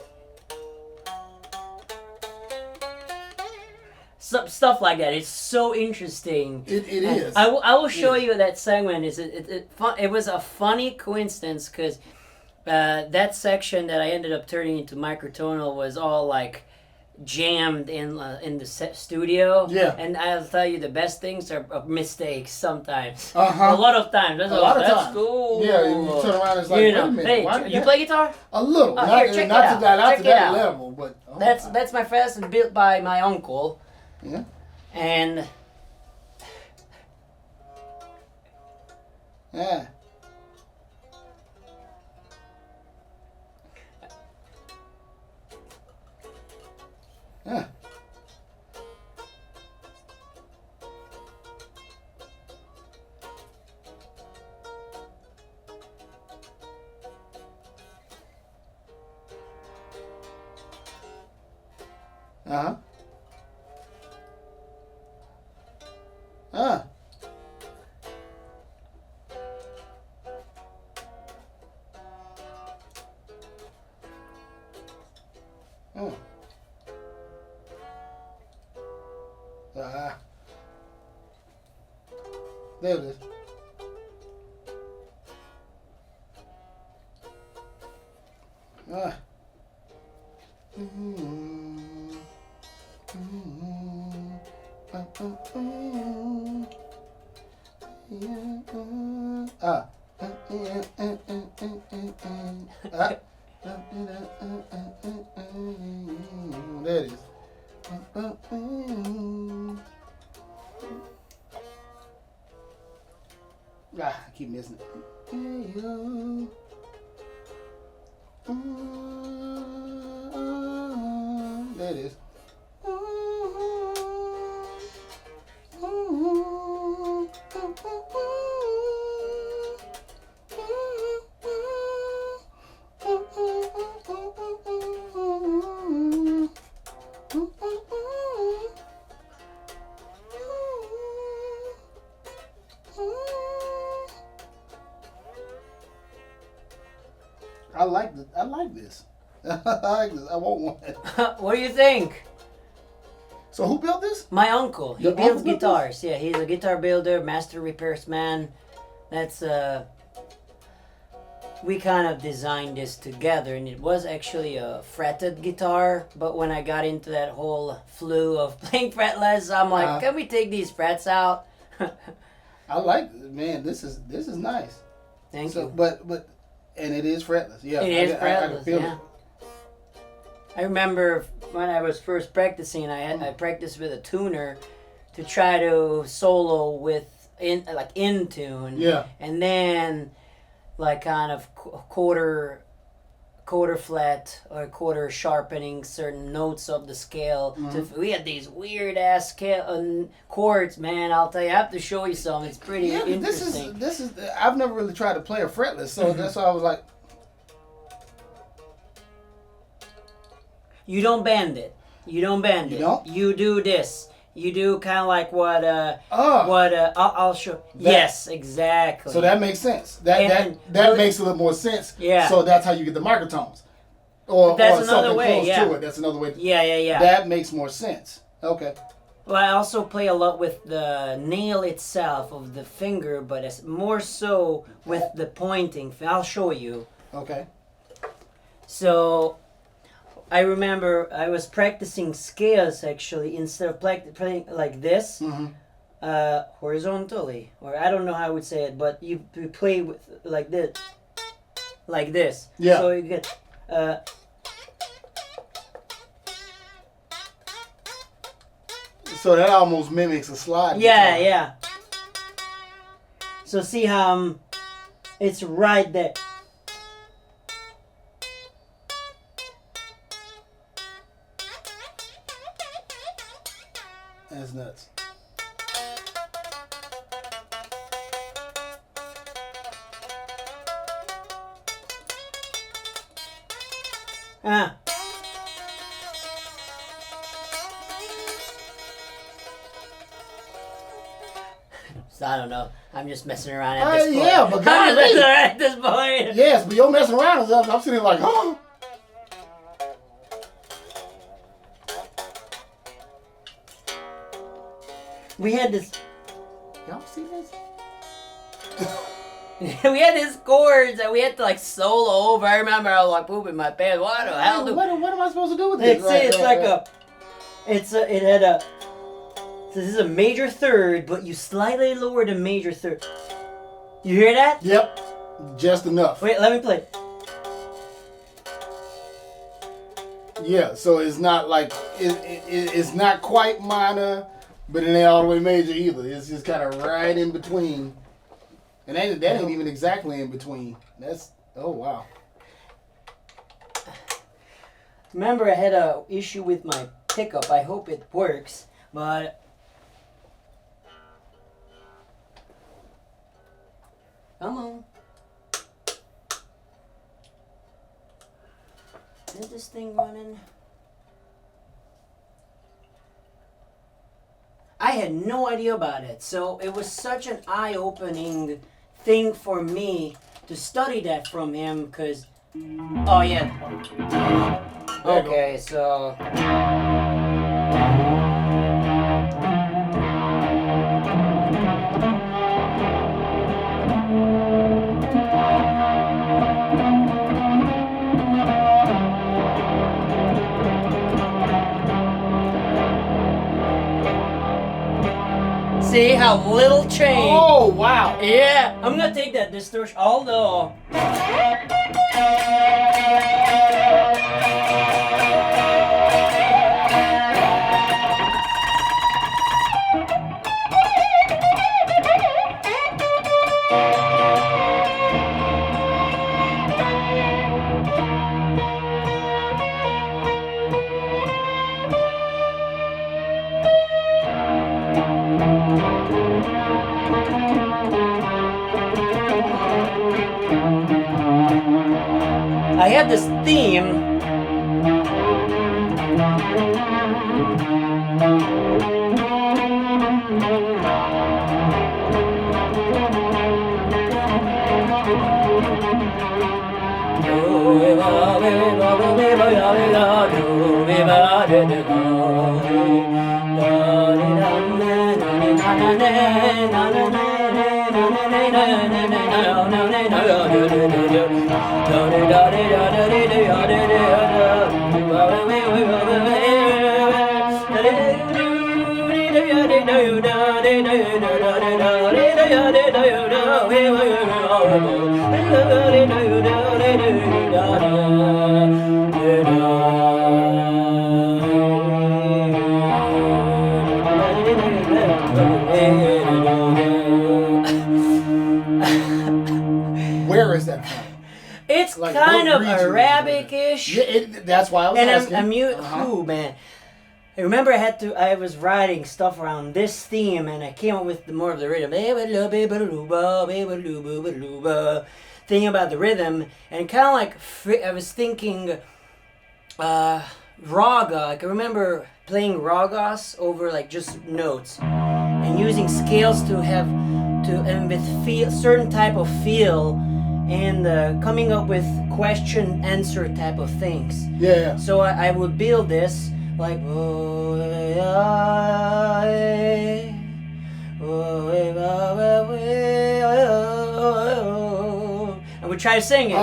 stuff like that. It's so interesting.
It is.
I will show you that segment. It was a funny coincidence because that section that I ended up turning into microtonal was all like jammed in the studio. Yeah. And I'll tell you, the best things are mistakes sometimes. A lot of times. That's
times.
Cool.
Yeah, you turn around and it's like, wait a minute.
Hey, you play guitar?
A little.
Here, check it out.
Not to that level, but...
That's my first, and built by my uncle.
Yeah.
And...
Yeah. Yeah. There it is. There it is. I keep missing it. There it is. I like this. I like this. I want one.
What do you think?
So who built this?
My uncle. He builds guitars. Yeah, he's a guitar builder, master repairs man. That's we kind of designed this together, and it was actually a fretted guitar. But when I got into that whole flu of playing fretless, I'm like, can we take these frets out?
I like, man. This is nice.
Thank you.
But and it is fretless. Yeah,
it is fretless.
I can feel it.
I remember when I was first practicing, I practiced with a tuner to try to solo in tune.
Yeah.
And then like kind of quarter flat or quarter sharpening certain notes of the scale. We had these weird ass scale chords, man. I'll tell you, I have to show you some. It's pretty interesting.
This is I've never really tried to play a fretless, so that's why I was like,
you don't bend it. You don't bend it.
Don't?
You do this. You do kind of like I'll show. Yes, exactly.
So that makes sense. That makes a little more sense.
Yeah.
So that's how you get the microtones. Or
that's another
something
way.
Close
Yeah.
to it. That's another way.
Yeah.
That makes more sense. Okay.
Well, I also play a lot with the nail itself of the finger, but it's more so with the pointing. I'll show you.
Okay.
So I remember I was practicing scales actually instead of playing like this, horizontally, or I don't know how I would say it, but you play with like this.
Yeah.
So you get.
So that almost mimics a slide.
Yeah,
guitar.
yeah. So see how it's right there.
That's nuts.
So I don't know. I'm just messing around at this point.
Yeah, but
I'm just messing around at this point.
Yes, but you're messing around and stuff. I'm sitting there like, oh.
We had this. Y'all see this? We had these chords that we had to like solo over. I remember I was like pooping my pants. What the hell?
What am I supposed to do with this?
It had a. So this is a major third, but you slightly lower the major third. You hear that?
Yep, just enough.
Wait, let me play.
Yeah, so it's not like it's not quite minor, but it ain't all the way major either. It's just kind of right in between, and that ain't even exactly in between. That's oh wow.
Remember, I had a issue with my pickup. I hope it works, but. Come on. Is this thing running? I had no idea about it. So it was such an eye-opening thing for me to study that from him because... Oh, yeah. Okay, so... See how little change.
Oh wow.
Yeah, I'm gonna take that distortion. Although. I had this theme.
Where is that from?
It's
Like,
kind
what
of
region is it?
Arabic-ish.
Yeah, that's why I was
And
asking.
I'm ooh, man. I remember I was writing stuff around this theme, and I came up with more of the rhythm. Thing about the rhythm, and kind of like I was thinking raga. Like I remember playing ragas over like just notes, and using scales to have and with certain type of feel, and coming up with question answer type of things.
Yeah.
So I would build this like and we try to sing it.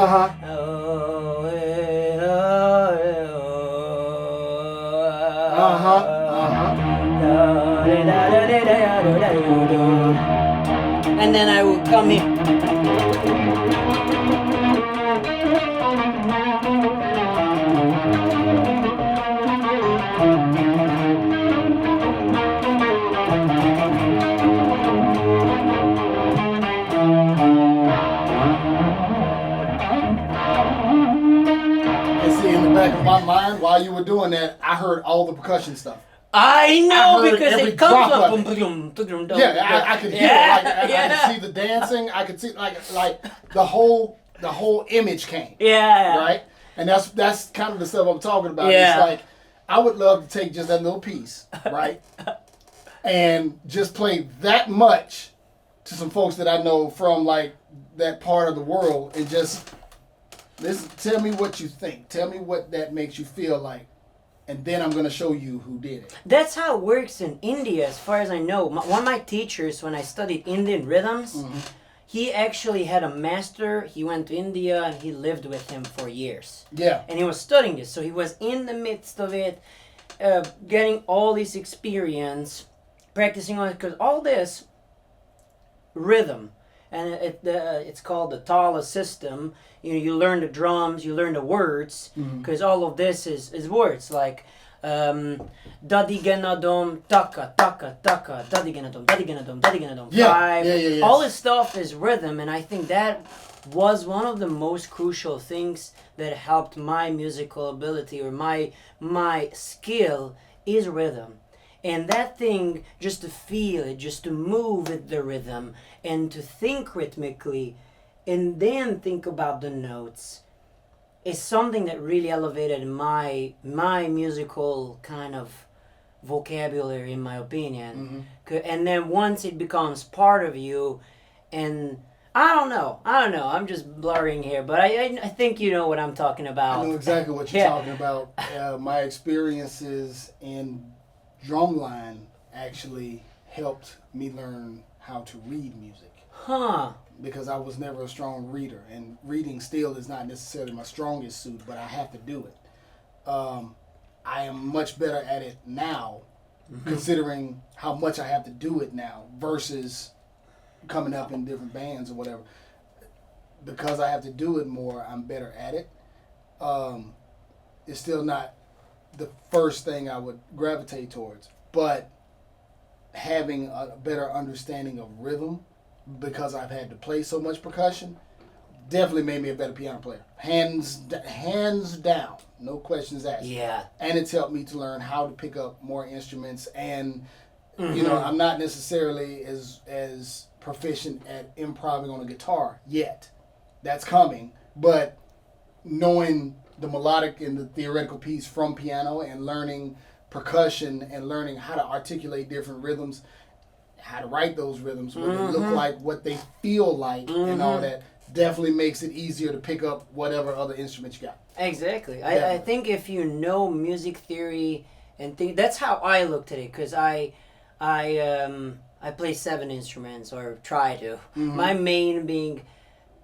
And then I would come in.
Back of my mind, while you were doing that, I heard all the percussion stuff.
I know, because
every
it comes
drop
up.
of it. Yeah, I could hear it. Like, I could see the dancing. I could see like the whole image came.
Yeah.
Right? And that's kind of the stuff I'm talking about.
Yeah.
It's like I would love to take just that little piece, right? And just play that much to some folks that I know from like that part of the world, and just listen, tell me what you think. Tell me what that makes you feel like. And then I'm going to show you who did it.
That's how it works in India, as far as I know. One of my teachers, when I studied Indian rhythms, he actually had a master. He went to India and he lived with him for years.
Yeah.
And he was studying this. So he was in the midst of it, getting all this experience, practicing on it. Because all this rhythm, and it's called the Tala system. You learn the drums, you learn the words, because all of this is words like dadigenadom, taka, taka, taka, dadigenadom, dadigenadom, dadigenadom, five.
Yeah.
All this stuff is rhythm, and I think that was one of the most crucial things that helped my musical ability, or my skill, is rhythm. And that thing, just to feel it, just to move with the rhythm, and to think rhythmically, and then think about the notes, is something that really elevated my musical kind of vocabulary, in my opinion. And then once it becomes part of you, and I don't know, I'm just blurring here, but I think you know what I'm talking about.
I know exactly what you're talking about. My experiences in drumline actually helped me learn how to read music. Because I was never a strong reader, and reading still is not necessarily my strongest suit, but I have to do it. I am much better at it now, considering how much I have to do it now versus coming up in different bands or whatever. Because I have to do it more, I'm better at it. It's still not the first thing I would gravitate towards, but having a better understanding of rhythm, because I've had to play so much percussion, definitely made me a better piano player. Hands down, no questions asked.
Yeah.
And it's helped me to learn how to pick up more instruments, and you know, I'm not necessarily as proficient at improvising on a guitar yet. That's coming, but knowing the melodic and the theoretical piece from piano, and learning percussion, and learning how to articulate different rhythms, how to write those rhythms, what they look like, what they feel like, and all that, definitely makes it easier to pick up whatever other instruments you got.
Exactly. I think if you know music theory and think, that's how I looked at it, because I I play 7 instruments, or try to.
Mhm.
My main being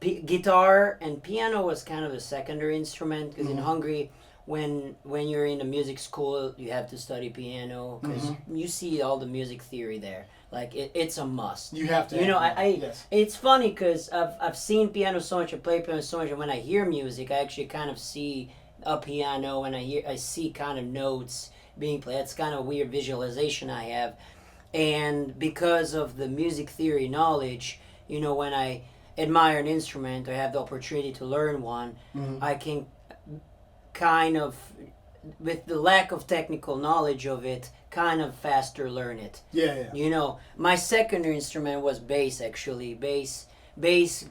guitar, and piano was kind of a secondary instrument, because in
Mhm.
Hungary, when you're in a music school, you have to study piano, because you see all the music theory there. Like, it's a must.
You have to.
You know,
Yes.
it's funny because I've seen piano so much, I play piano so much, and when I hear music, I actually kind of see a piano, and I see kind of notes being played. It's kind of a weird visualization I have. And because of the music theory knowledge, you know, when I admire an instrument or have the opportunity to learn one,
Mhm.
I can kind of, with the lack of technical knowledge of it, kind of faster learn it.
Yeah.
You know, my secondary instrument was bass, actually. Bass,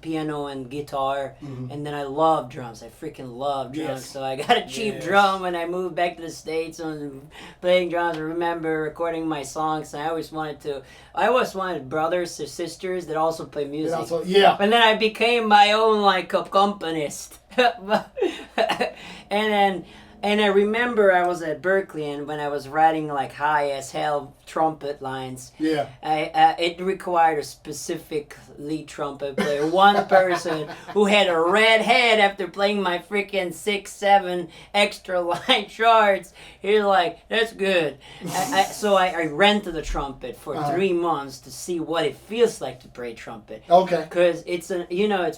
piano, and guitar.
Mhm.
And then I love drums. I freaking love drums.
Yes.
So I got a cheap
Yes.
drum when I moved back to the States and playing drums. I remember recording my songs. And I always wanted brothers or sisters that also play
And
music.
also, yeah.
And then I became my own, like, accompanist. And I remember I was at Berkeley, and when I was writing like high as hell trumpet lines,
Yeah.
it required a specific lead trumpet player, one person who had a red head after playing my freaking 6-7 extra line charts. He's like, that's good. So I rented a trumpet for 3 months to see what it feels like to play trumpet.
Okay.
Because it's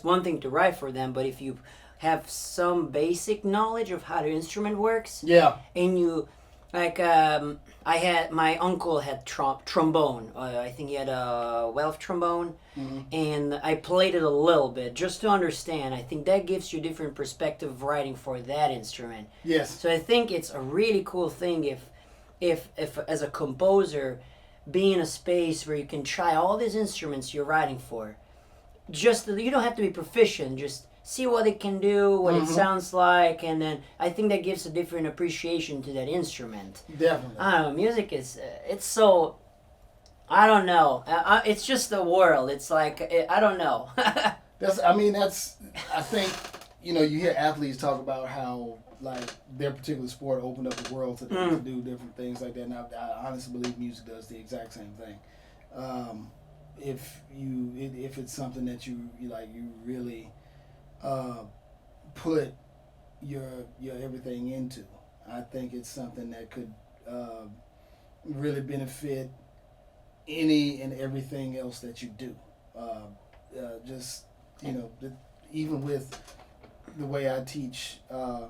one thing to write for them, but if you have some basic knowledge of how the instrument works,
Yeah.
and you, like, my uncle had trombone. I think he had a Welsh trombone, and I played it a little bit just to understand. I think that gives you a different perspective of writing for that instrument.
Yes.
So I think it's a really cool thing if as a composer, be in a space where you can try all these instruments you're writing for. You don't have to be proficient, just see what it can do, what it sounds like, and then I think that gives a different appreciation to that instrument.
Definitely.
I don't know, music is, it's so, I don't know, it's just the world, it's like, I don't know.
I think, you hear athletes talk about how, like, their particular sport opened up the world to them to do different things like that, and I honestly believe music does the exact same thing. If it's something that you really put your everything into, I think it's something that could really benefit any and everything else that you do. Even with the way I teach the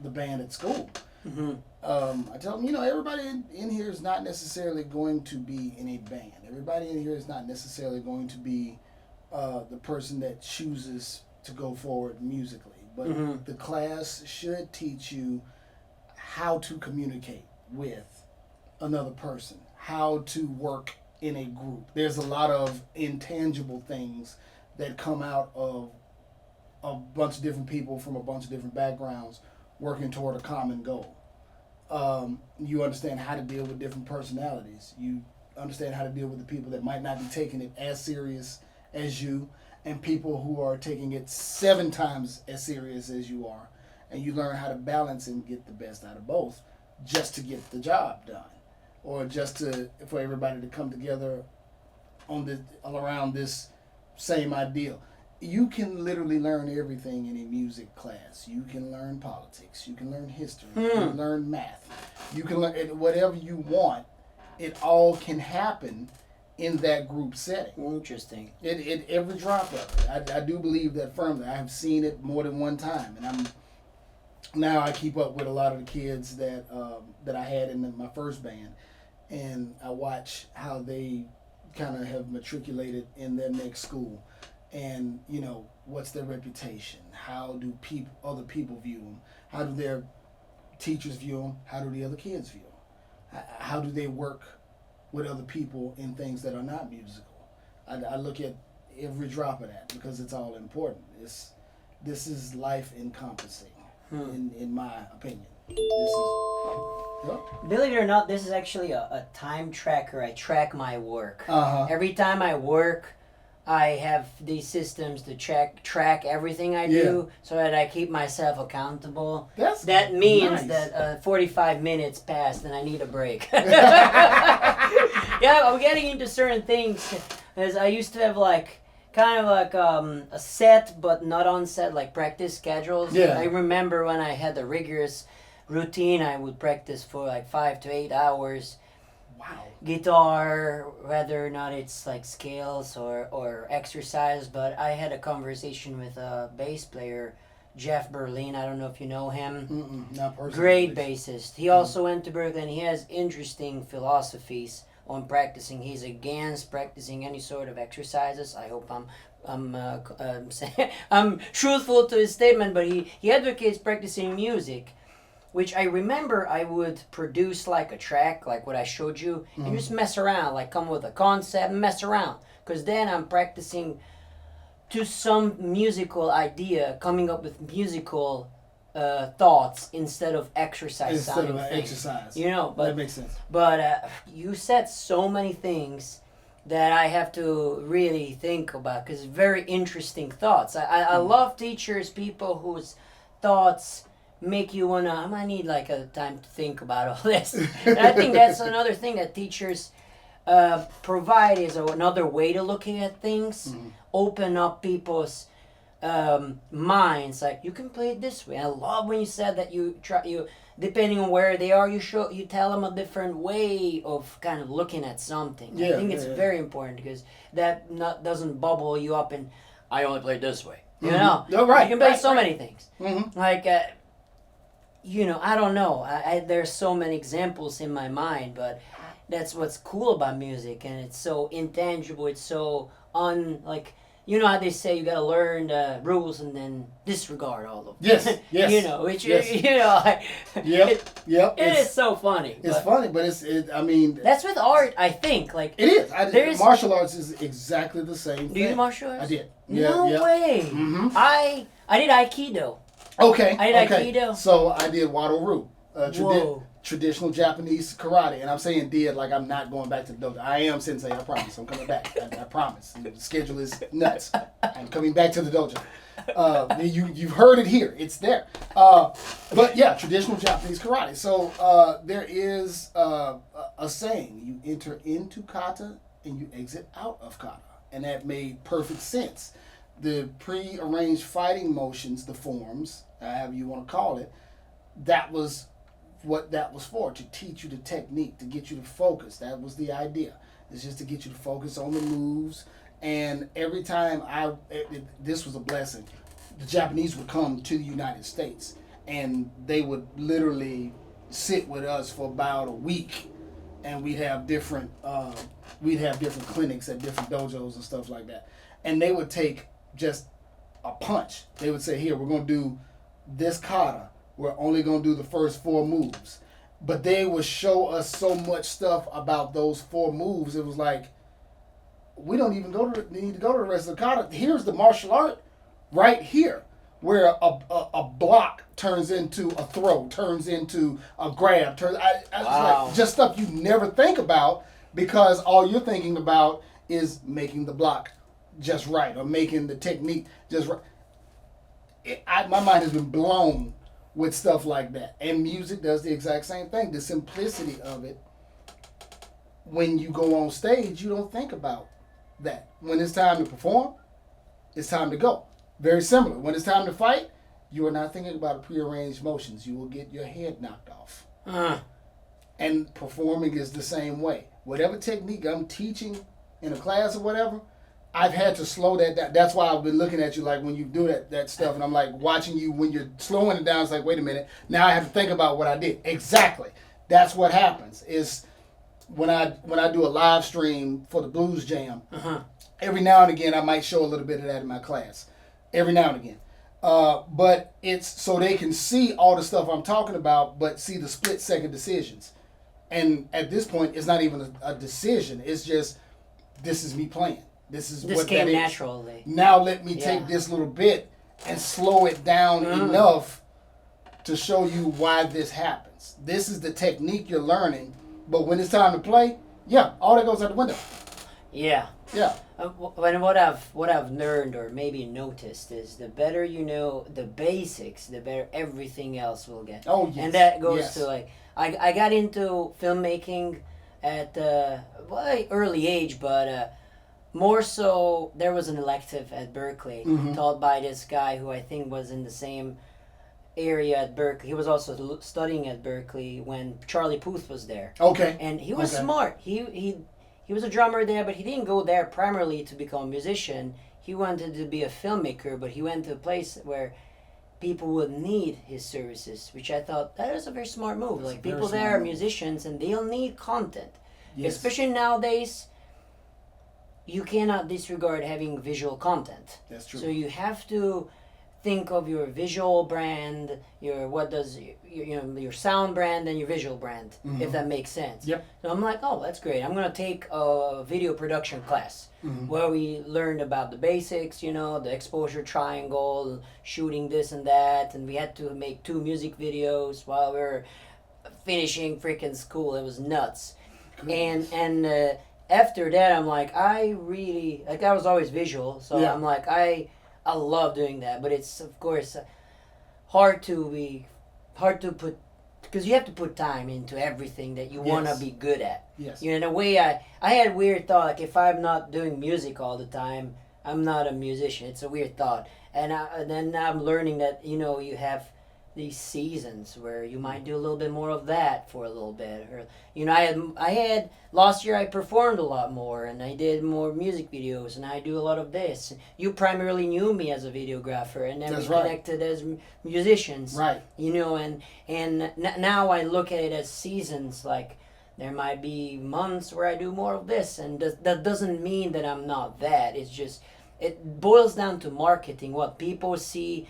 band at school, I tell them, everybody in here is not necessarily going to be in a band. Everybody in here is not necessarily going to be the person that chooses to go forward musically. But the class should teach you how to communicate with another person, how to work in a group. There's a lot of intangible things that come out of a bunch of different people from a bunch of different backgrounds working toward a common goal. You understand how to deal with different personalities. You understand how to deal with the people that might not be taking it as serious as you, and people who are taking it 7 times as serious as you are. And you learn how to balance and get the best out of both just to get the job done, or just for everybody to come together around this same ideal. You can literally learn everything in a music class. You can learn politics. You can learn history. You can learn math. You can learn whatever you want. It all can happen in that group setting.
Interesting.
Every drop of it. I do believe that firmly. I have seen it more than one time, and now I keep up with a lot of the kids that I had in my first band, and I watch how they kind of have matriculated in their next school. And, what's their reputation? How do other people view them? How do their teachers view them? How do the other kids view them? How do they work with other people in things that are not musical? I look at every drop of that because it's all important. This is life encompassing, in my opinion.
Believe it or not, this is actually a time tracker. I track my work.
Uh-huh.
Every time I work, I have these systems to track everything I do so that I keep myself accountable. That means
nice.
that 45 minutes passed and I need a break. Yeah, I'm getting into certain things as I used to have like kind of like a set but not on set like practice schedules.
Yeah.
I remember when I had a rigorous routine, I would practice for like 5 to 8 hours.
Wow.
Guitar, whether or not it's like scales or exercise, but I had a conversation with a bass player, Jeff Berlin. I don't know if you know him.
Not personally.
Great bassist. He also went to Berkeley and he has interesting philosophies on practicing. He's against practicing any sort of exercises. I hope I'm truthful to his statement, but he advocates practicing music, which I remember I would produce like a track, like what I showed you, and just mess around, like come with a concept, mess around. Because then I'm practicing to some musical idea, coming up with musical thoughts instead of exercise.
Instead of exercise.
You know, but
that makes sense.
But you said so many things that I have to really think about because very interesting thoughts. I love teachers, people whose thoughts make you wanna. I might need like a time to think about all this. And I think that's another thing that teachers provide is another way to looking at things. Open up people's minds. Like you can play it this way. I love when you said that you depending on where they are, you tell them a different way of kind of looking at something. I think it's very important because that doesn't bubble you up and I only play this way. You know,
No, right,
you can play
right,
so
right.
many things. Like. You know, I don't know. There's so many examples in my mind, but that's what's cool about music, and it's so intangible. It's so like, you know how they say you gotta learn the rules and then disregard all of them.
Yes, yes.
You know, which
yes.
you know, like,
Yep.
it is so funny.
It's funny, but I mean,
that's with art, I think. Like
it is. Martial arts is exactly the same thing.
Do you do martial arts?
I did.
No way. I did Aikido.
Okay.
I did Aikido.
So I did Wado-Ryu, traditional Japanese karate, and I'm saying did like I'm not going back to the dojo. I am sensei. I promise. I'm coming back. I promise. The schedule is nuts. I'm coming back to the dojo. You've heard it here. It's there. But yeah, traditional Japanese karate. So there is a saying: you enter into kata and you exit out of kata, and that made perfect sense. The pre-arranged fighting motions, the forms, however you want to call it, that was what that was for, to teach you the technique, to get you to focus. That was the idea. It's just to get you to focus on the moves. And every time this was a blessing, the Japanese would come to the United States and they would literally sit with us for about a week, and we'd have different clinics at different dojos and stuff like that. And they would take just a punch. They would say, here, we're going to do this kata. We're only going to do the first 4 moves. But they would show us so much stuff about those 4 moves. It was like, we don't even need to go to the rest of the kata. Here's the martial art right here, where a block turns into a throw, turns into a grab. I was like, just stuff you never think about because all you're thinking about is making the block just right or making the technique just right. My mind has been blown with stuff like that. And music does the exact same thing. The simplicity of it, when you go on stage, you don't think about that. When it's time to perform, it's time to go. Very similar. When it's time to fight, you are not thinking about prearranged motions. You will get your head knocked off. And performing is the same way. Whatever technique I'm teaching in a class or whatever, I've had to slow that down. That's why I've been looking at you like when you do that stuff, and I'm like watching you when you're slowing it down. It's like, wait a minute, now I have to think about what I did. Exactly. That's what happens. Is when I do a live stream for the Blues Jam, every now and again I might show a little bit of that in my class. Every now and again. But it's so they can see all the stuff I'm talking about, but see the split-second decisions. And at this point, it's not even a decision. It's just, this is me playing. This
came naturally.
Now let me take this little bit and slow it down enough to show you why this happens. This is the technique you're learning, but when it's time to play, all that goes out the window.
Yeah.
Yeah.
What I've learned or maybe noticed is the better you know the basics, the better everything else will get.
Oh yes.
And that goes to like I got into filmmaking at well, early age, but more so there was an elective at Berkeley taught by this guy who I think was in the same area at Berkeley. He was also studying at Berkeley when Charlie Puth was there.
Okay.
And he was smart. He was a drummer there, but he didn't go there primarily to become a musician. He wanted to be a filmmaker, but he went to a place where people would need his services, which I thought that was a very smart move. That's like people there are musicians and they'll need content. Yes. Especially nowadays, you cannot disregard having visual content.
That's true.
So you have to think of your visual brand, your sound brand and your visual brand, if that makes sense.
Yep.
So I'm like, oh, that's great. I'm gonna take a video production class where we learned about the basics, the exposure triangle, shooting this and that, and we had to make 2 music videos while we were finishing freaking school. It was nuts. Cool. And after that, I'm like, I was always visual, so I'm like, I love doing that, but it's of course hard to put, because you have to put time into everything that you want to be good at.
Yes.
In a way, I had weird thought, like if I'm not doing music all the time, I'm not a musician. It's a weird thought, and then I'm learning that you have these seasons where you might do a little bit more of that for a little bit, or I had last year I performed a lot more and I did more music videos and I do a lot of this. You primarily knew me as a videographer, and then we connected as musicians,
right?
And now I look at it as seasons. Like there might be months where I do more of this, and that doesn't mean that I'm not that. It's just it boils down to marketing, what people see,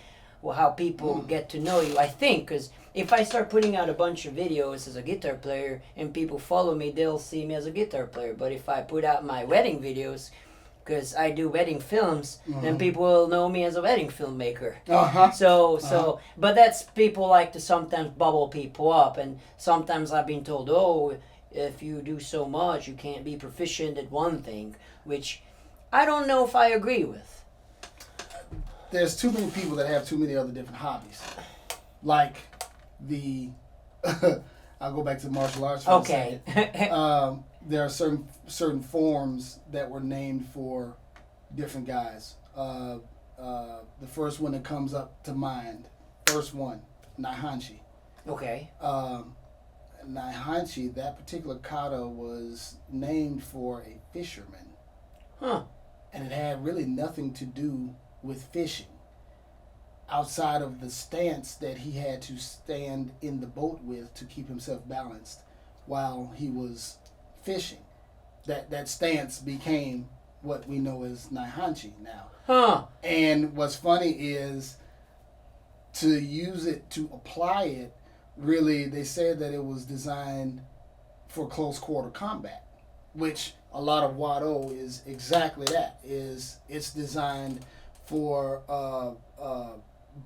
how people get to know you, I think, because if I start putting out a bunch of videos as a guitar player and people follow me, they'll see me as a guitar player. But if I put out my wedding videos, because I do wedding films, then people will know me as a wedding filmmaker. But that's, people like to sometimes bubble people up, and sometimes I've been told, oh, if you do so much, you can't be proficient at one thing, which I don't know if I agree with.
There's too many people that have too many other different hobbies. Like I'll go back to martial arts for a second. There are certain forms that were named for different guys. The first one that comes up to mind, Naihanchi.
Okay.
Naihanchi, that particular kata was named for a fisherman.
Huh.
And it had really nothing to do with fishing, outside of the stance that he had to stand in the boat with to keep himself balanced while he was fishing. That stance became what we know as Naihanchi now.
Huh.
And what's funny is to use it, to apply it, really, they said that it was designed for close quarter combat, which a lot of Wado is exactly that. It's designed for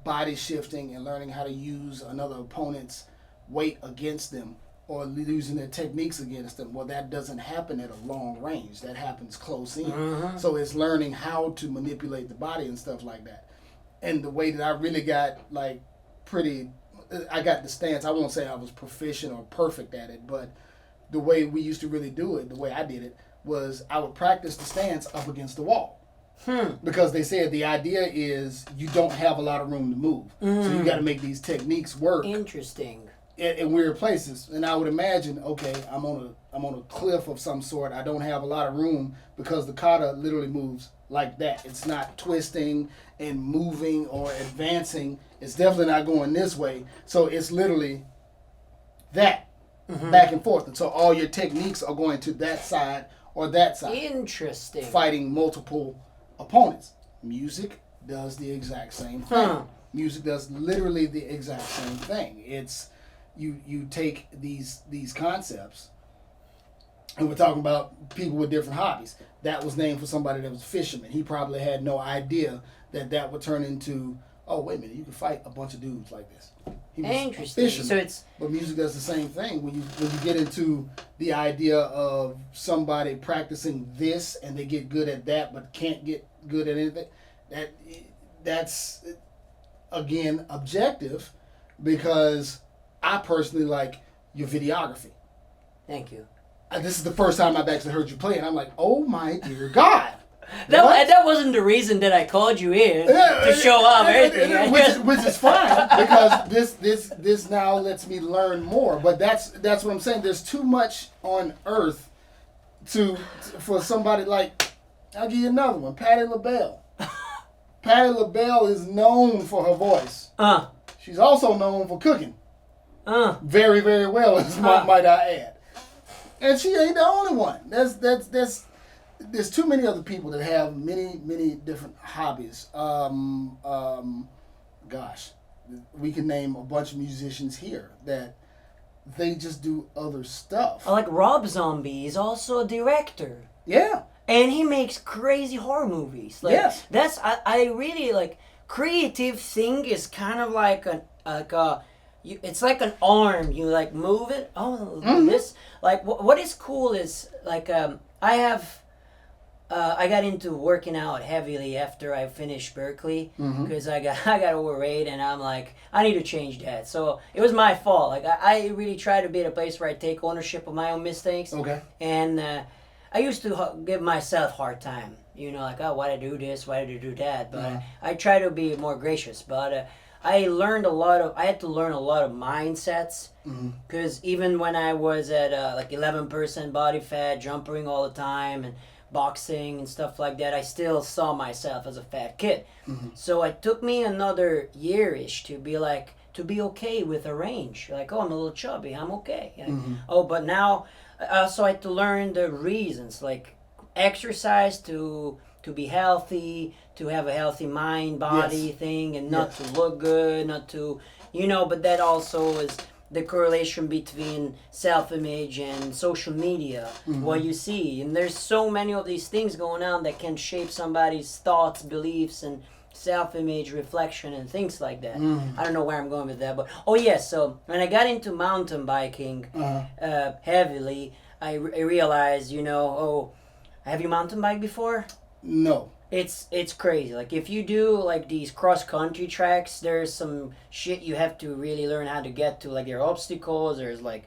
body shifting and learning how to use another opponent's weight against them, or using their techniques against them. Well, that doesn't happen at a long range. That happens close in. So it's learning how to manipulate the body and stuff like that. And the way that I really got I got the stance. I won't say I was proficient or perfect at it, but the way we used to really do it, the way I did it, was I would practice the stance up against the wall. Because they said the idea is you don't have a lot of room to move. So you got to make these techniques work.
Interesting.
In weird places. And I would imagine, okay, I'm on a cliff of some sort. I don't have a lot of room because the kata literally moves like that. It's not twisting and moving or advancing. It's definitely not going this way. So it's literally that, back and forth. And so all your techniques are going to that side or that side.
Interesting.
Fighting multiple opponents. Music does the exact same thing. Music does literally the exact same thing. It's you take these concepts, and we're talking about people with different hobbies. That was named for somebody that was a fisherman. He probably had no idea that would turn into, oh, wait a minute, you can fight a bunch of dudes like this. He was
interesting.
A fisherman.
So it's,
but music does the same thing. When you get into the idea of somebody practicing this and they get good at that but can't get good at anything, that's again objective, because I personally like your videography.
Thank you.
this is the first time I've actually heard you play, and I'm like, oh my dear God.
That wasn't the reason that I called you in to show off everything.
Which is fine, because this now lets me learn more. But that's what I'm saying. There's too much on earth for somebody like, I'll give you another one, Patti LaBelle. Patti LaBelle is known for her voice. She's also known for cooking. Very, very well, might I add. And she ain't the only one. There's too many other people that have many different hobbies. Gosh, we can name a bunch of musicians here that they just do other stuff.
Like Rob Zombie is also a director.
Yeah.
And he makes crazy horror movies. Like,
yes.
I really like creative thing is kind of like it's like an arm. You like move it. This like what is cool is like I got into working out heavily after I finished Berkeley because I got overweight, and I'm like, I need to change that. So it was my fault. Like I really try to be at a place where I take ownership of my own mistakes.
Okay.
And I used to give myself a hard time. You know, like, oh, why did I do this? Why did I do that? But I try to be more gracious. But I had to learn a lot of mindsets because even when I was at like 11% body fat, jumping all the time, and boxing and stuff like that, I still saw myself as a fat kid. So it took me another year-ish to be okay with a range. Like, oh, I'm a little chubby, I'm okay. Oh, but now I also had to learn the reasons, like exercise to be healthy, to have a healthy mind, body thing, and not to look good, not to, but that also is the correlation between self-image and social media, what you see. And there's so many of these things going on that can shape somebody's thoughts, beliefs, and self-image, reflection, and things like that. I don't know where I'm going with that, but so when I got into mountain biking heavily, I realized, have you mountain biked before?
No.
It's crazy. Like if you do like these cross country tracks, there's some shit you have to really learn how to get to. Like there are obstacles. There's like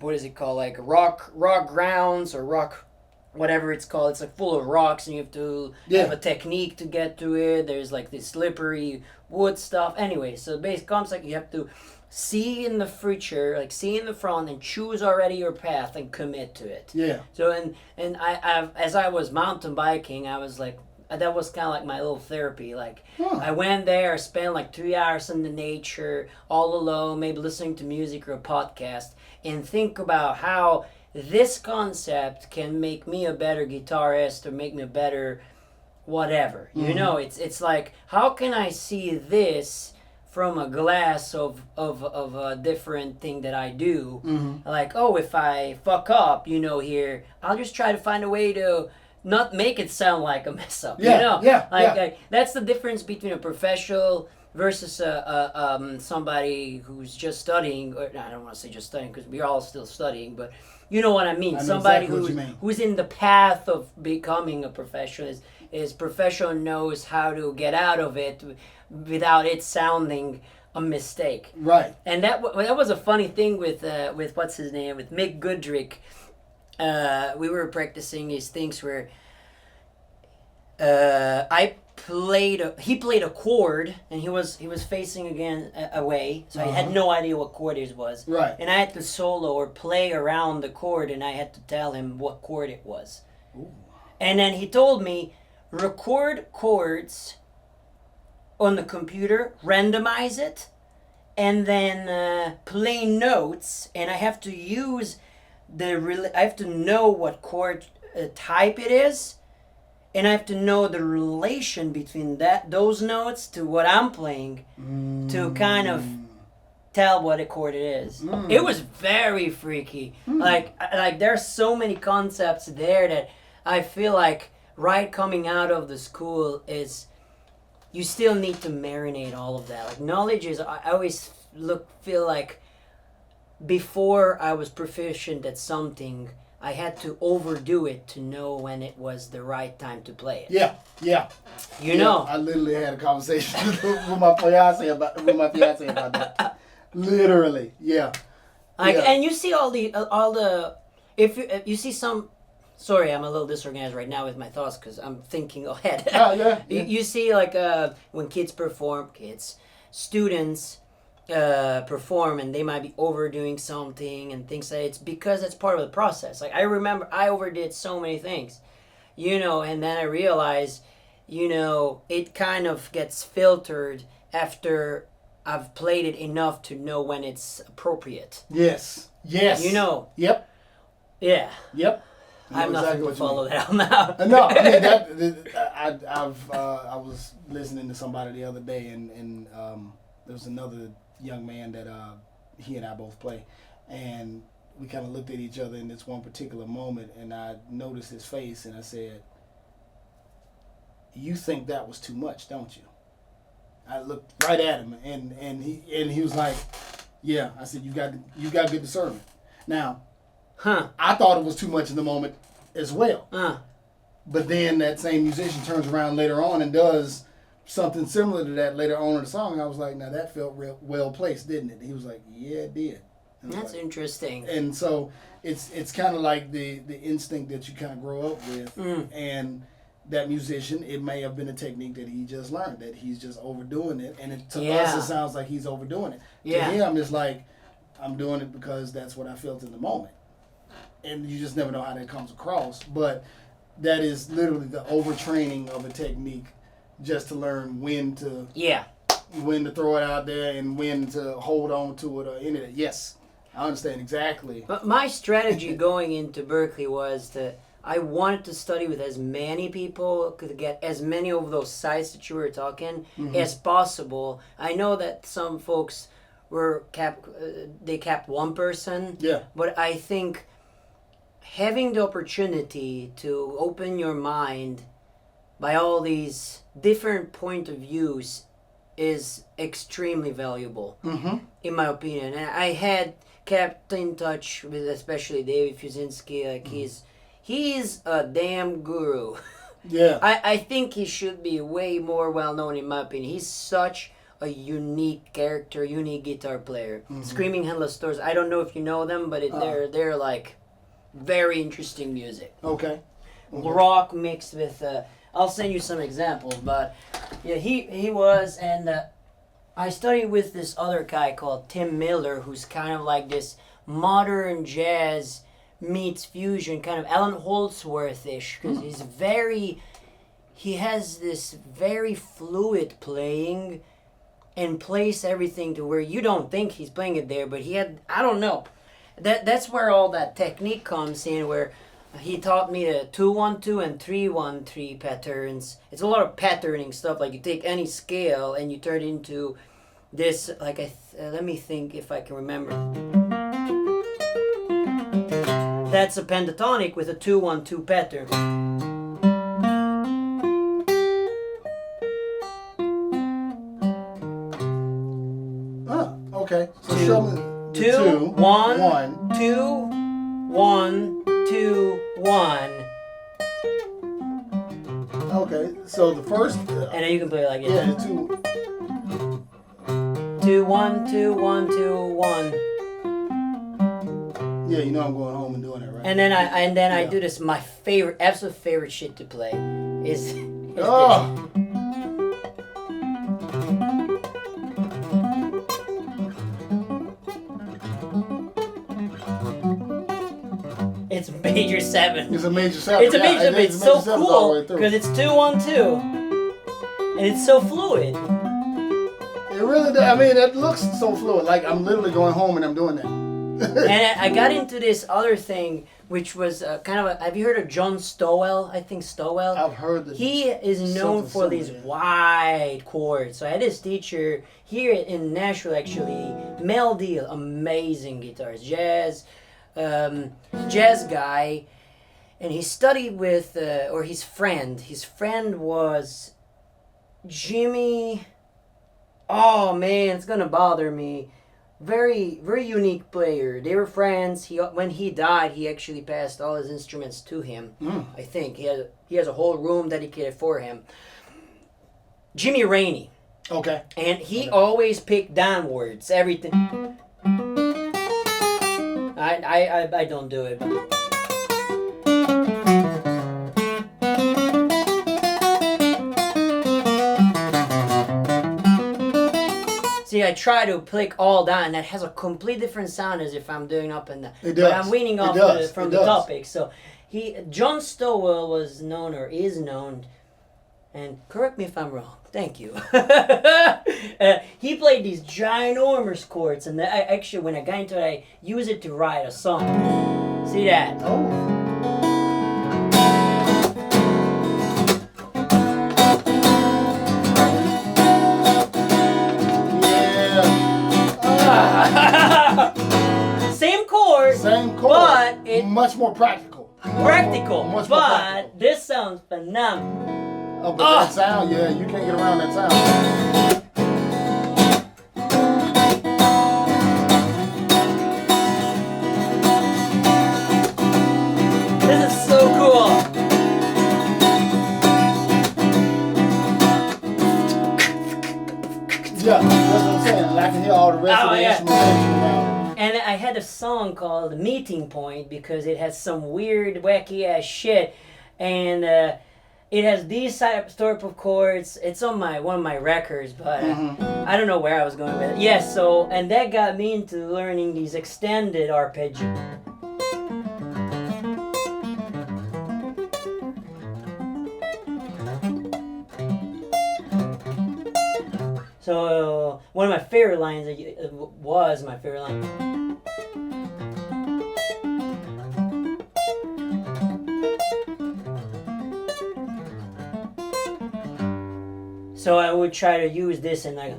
what is it called? Like rock grounds or rock, whatever it's called. It's like full of rocks, and you have to have a technique to get to it. There's like this slippery wood stuff. Anyway, so basically comes like you have to see in the future, like see in the front, and choose already your path and commit to it.
Yeah.
So and I as I was mountain biking, I was like, that was kind of like my little therapy. Like I went there, spent like 3 hours in the nature, all alone, maybe listening to music or a podcast, and think about how this concept can make me a better guitarist or make me a better whatever. It's like, how can I see this from a glass of a different thing that I do. Like, oh, if I fuck up, here, I'll just try to find a way to not make it sound like a mess up. Like that's the difference between a professional versus somebody who's just studying. Or I don't want to say just studying, because we're all still studying, but you know what I mean. Somebody who's in the path of becoming a professional is professional, knows how to get out of it without it sounding a mistake. Right. And that was a funny thing with what's his name, with Mick Goodrick. We were practicing these things where he played a chord, and he was facing away, so I had no idea what chord it was. Right. And I had to solo or play around the chord, and I had to tell him what chord it was. Ooh. And then he told me, record chords on the computer, randomize it, and then play notes, and I have to use I have to know what chord type it is, and I have to know the relation between those notes to what I'm playing to kind of tell what a chord it is. It was very freaky. Like there's so many concepts there that I feel like right coming out of the school is, you still need to marinate all of that. Like knowledge is, I always feel like before I was proficient at something, I had to overdo it to know when it was the right time to play it. Yeah. You know. I literally had a conversation with my fiance about that. Literally, yeah. Like, and you see all the if you see some, sorry, I'm a little disorganized right now with my thoughts because I'm thinking ahead.
Oh, yeah.
You see, like when students perform, and they might be overdoing something and things like that. It's because that's part of the process. Like I remember, I overdid so many things, and then I realized, it kind of gets filtered after I've played it enough to know when it's appropriate.
Yes. Yes. Yep.
Yeah.
Yep.
I'm not going to follow that out now.
No, I mean I was listening to somebody the other day, and there was another young man that he and I both play, and we kind of looked at each other in this one particular moment, and I noticed his face, and I said, "You think that was too much, don't you?" I looked right at him, and he was like, "Yeah." I said, "You got good discernment." Now, I thought it was too much in the moment as well. But then that same musician turns around later on and does something similar to that later on in the song. I was like, now that felt real well placed, didn't it? He was like, yeah, it did.
That's like, interesting.
And so it's kind of like the instinct that you kind of grow up with. And that musician, it may have been a technique that he just learned, that he's just overdoing it. And to us, it sounds like he's overdoing it. To him, it's like, I'm doing it because that's what I felt in the moment. And you just never know how that comes across. But that is literally the overtraining of a technique, just to learn when to throw it out there and when to hold on to it or any of that. Yes, I understand exactly.
But my strategy going into Berkeley was that I wanted to study with as many people, to get as many of those sides that you were talking as possible. I know that some folks were capped one person.
Yeah.
But I think having the opportunity to open your mind by all these different point of views is extremely valuable, in my opinion. And I had kept in touch with especially David Fuzinski. Like he's a damn guru.
Yeah.
I think he should be way more well known, in my opinion. He's such a unique character, unique guitar player. Screaming Headless Doors. I don't know if you know them, but they're like very interesting music.
Okay.
Rock mixed with. I'll send you some examples, but yeah, he was, and I studied with this other guy called Tim Miller, who's kind of like this modern jazz meets fusion, kind of Alan Holdsworth-ish, because he has this very fluid playing and plays everything to where you don't think he's playing it there, but I don't know. That's where all that technique comes in, where he taught me the 2-1-2 and 3-1-3 patterns. It's a lot of patterning stuff. Like you take any scale and you turn it into this. Like let me think if I can remember. That's a pentatonic with a 2-1-2 pattern.
Okay. So show me.
2 1 2 1 2 1.
Okay, so the first.
And then you can play it like
yeah,
this.
2
1 2 1 2 1.
Yeah, you know I'm going home and doing it, right?
And then I do this. My absolute favorite shit to play is this. It's major 7.
It's a major 7.
It's a major 7. It's so cool because it's 2-1-2, and it's so fluid.
It really does. I mean, it looks so fluid. Like I'm literally going home and I'm doing that.
And I got into this other thing, which was kind of have you heard of John Stowell? I think Stowell.
I've heard that.
He is known for these wide chords. So I had this teacher here in Nashville, actually, Mel Deal, amazing guitarist, jazz guy, and he studied with his friend was Jimmy. Oh man, it's gonna bother me. Very, very unique player. They were friends. When he died, he actually passed all his instruments to him. I think he has a whole room dedicated for him. Jimmy Rainey.
Okay.
And he always picked downwards everything. I don't do it. But See, I try to pick all down, and that has a complete different sound as if I'm doing up and down.
It does.
But I'm weaning off from the topic. So John Stowell was known or is known, and correct me if I'm wrong. Thank you. He played these ginormous chords, and actually, when I got into it, I use it to write a song. See that?
Oh.
Same chord, but it's
much more practical.
Practical,
much more practical.
This sounds phenomenal.
Oh, but that sound, yeah, you can't get around that sound.
This is so cool.
Yeah, that's what I'm saying. And I can hear all the rest of the instrumentation around.
And I had a song called Meeting Point because it has some weird, wacky ass shit. And it has these type of chords. It's on one of my records, but I don't know where I was going with it. Yes, so, and that got me into learning these extended arpeggios. So one of my favorite lines was my favorite line. So I would try to use this and like.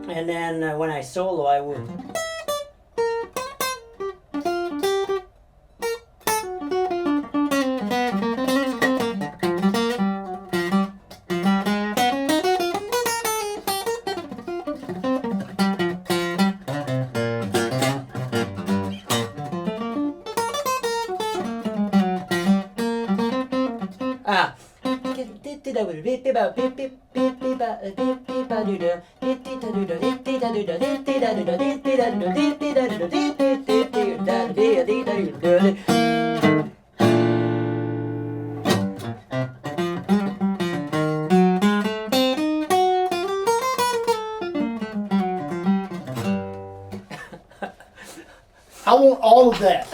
And then when I solo, I would.
I want all of that.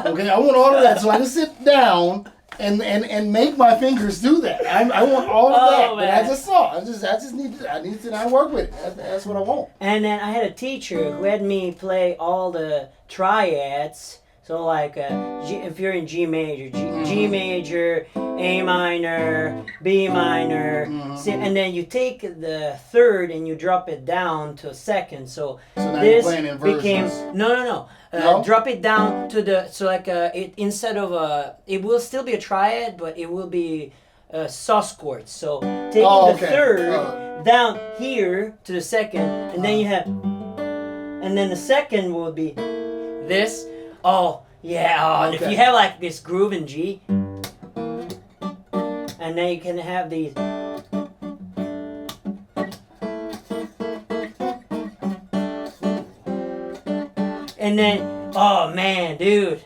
Okay, I want all of that so I can sit down and make my fingers do that. I want all of that.
Man.
But I just saw. I just need to sit down and work with it. That's what I want.
And then I had a teacher who had me play all the triads. So like if you're in G major, G major, A minor, B minor, C, and then you take the third and you drop it down to a second. So
now
this
you're playing
became
inversions.
no. Drop it down to the it instead of it will still be a triad, but it will be sus chords. So taking the third down here to the second, and then you have, and then the second will be this. Oh yeah, and if you have like this groove in G, and then you can have these. And then, oh man, dude.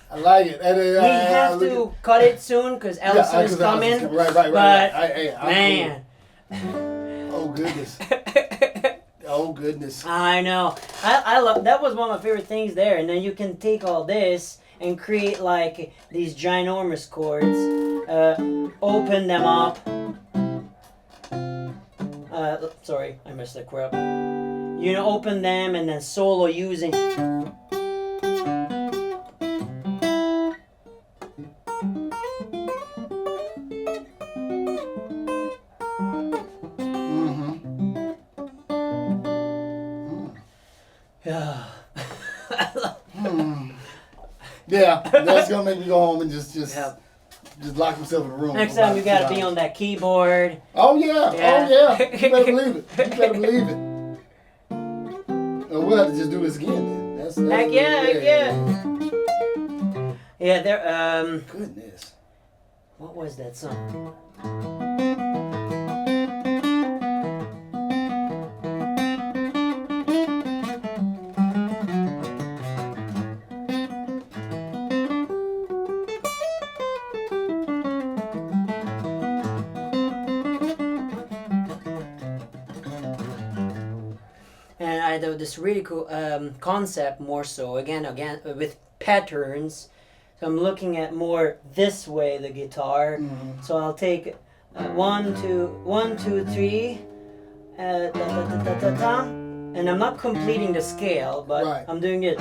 I like it.
We have to cut it soon because Ellison is coming.
Right.
But, man.
Oh, goodness. Oh, goodness.
I know. I love, that was one of my favorite things there. And then you can take all this and create like these ginormous chords. Open them up. Sorry, I messed that chord up. You know, open them and then solo using.
Yeah, that's gonna make me go home and just lock myself in a room.
Next time you gotta be on that keyboard.
Oh yeah. You better believe it. We'll have to just do this again then. That's
Heck yeah. Yeah, there.
Goodness.
What was that song? tonight this really cool concept more so again with patterns. So I'm looking at more this way the guitar.
Mm-hmm.
So I'll take 1, 2, 3, da, da, da, da, da, da, and I'm not completing the scale, but
Right.
I'm doing it.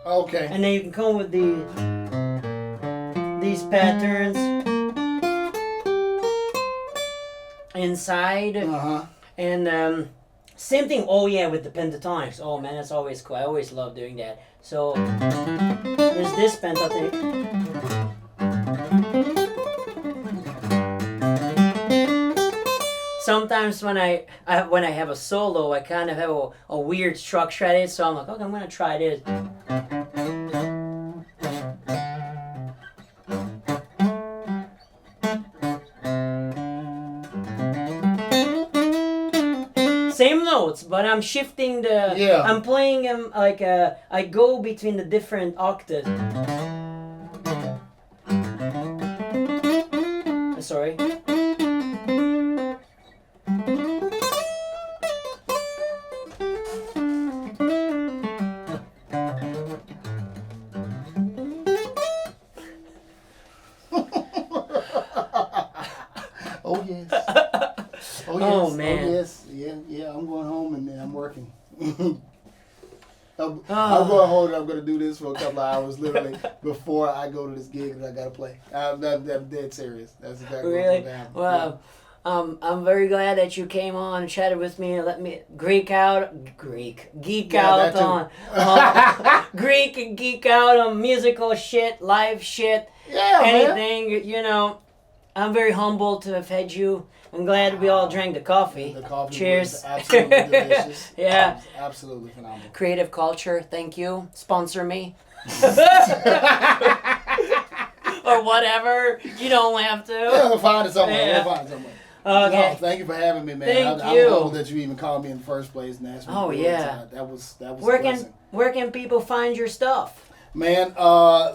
Okay.
And then you can come with these patterns inside.
Uh-huh.
And same thing, oh yeah, with the pentatonics. Oh man, that's always cool. I always love doing that. So there's this pentatonic. Sometimes when I have a solo, I kind of have a weird structure at it, so I'm like, okay, I'm gonna try this. Same notes, but I'm shifting the.
Yeah.
I'm playing them like I go between the different octaves. Sorry.
Oh yes. Oh yes.
Oh, man.
Oh yes. Yeah. I'm going home and then I'm working. I'm going home and I'm going to do this for a couple of hours, literally, before I go to this gig that I got to play. I'm dead serious. That's exactly what's
Really?
going to happen.
Well, I'm very glad that you came on and chatted with me and let me geek out
that too.
on Greek and geek out on musical shit, live shit,
Yeah, man.
anything. You know, I'm very humbled to have had you. I'm glad we all drank the coffee.
The coffee
Cheers.
was absolutely delicious.
Yeah.
It was absolutely phenomenal.
Creative Culture, thank you. Sponsor me. Or whatever. You don't have to.
Yeah, we'll find it somewhere.
Yeah.
We'll find it somewhere.
Okay.
No, thank you for having me, man.
Thank
I'm
you.
humbled that you even called me in the first place and asked me.
Oh,
to do
yeah.
it. That was a
Where
blessing.
can people find your stuff?
Man,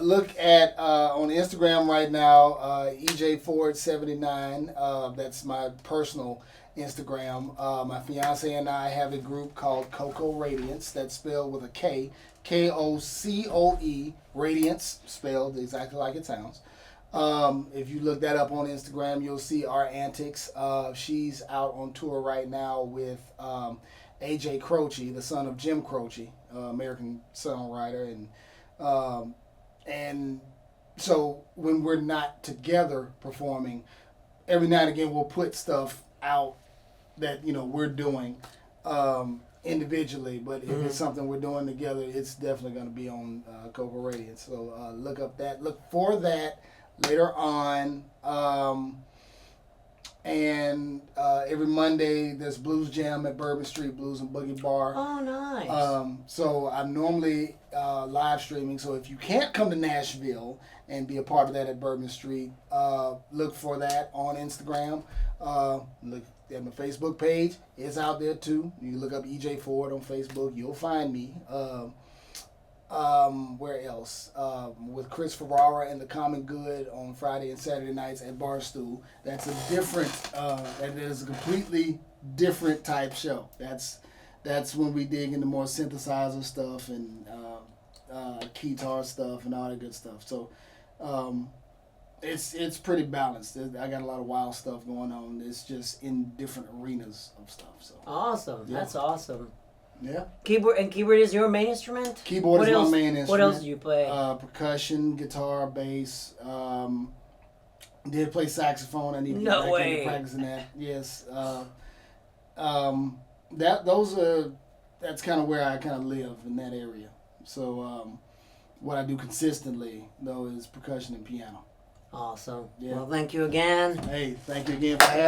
look at on Instagram right now, EJ Ford 79. That's my personal Instagram. My fiance and I have a group called Cocoa Radiance. That's spelled with a K, Kocoe, Radiance, spelled exactly like it sounds. If you look that up on Instagram, you'll see our antics. She's out on tour right now with AJ Croce, the son of Jim Croce, American songwriter, and so when we're not together performing, every now and again we'll put stuff out that we're doing individually. But if it's something we're doing together, it's definitely going to be on Cocoa Radiance. So look up that. Look for that later on. And every Monday there's Blues Jam at Bourbon Street Blues and Boogie Bar.
Oh, nice.
So I'm normally live streaming. So if you can't come to Nashville and be a part of that at Bourbon Street, look for that on Instagram. Look at my Facebook page. It's out there too. You can look up EJ Ford on Facebook. You'll find me. Where else? With Chris Ferrara and the Common Good on Friday and Saturday nights at Barstool. That's a different. That is a completely different type show. That's when we dig into more synthesizer stuff and guitar stuff and all that good stuff. So it's pretty balanced. I got a lot of wild stuff going on. It's just in different arenas of stuff. So
Awesome.
Yeah.
That's awesome.
yeah.
Keyboard is your main instrument?
Keyboard
What
is
else-
my main instrument.
What else do you play?
Percussion, guitar, bass. Did play saxophone. I need to get
No
back
way.
into practicing that. Yes. That's kind of where I kind of live in that area. So what I do consistently though is percussion and piano.
Awesome.
Yeah.
Well, thank you again.
Hey, thank you again for having me.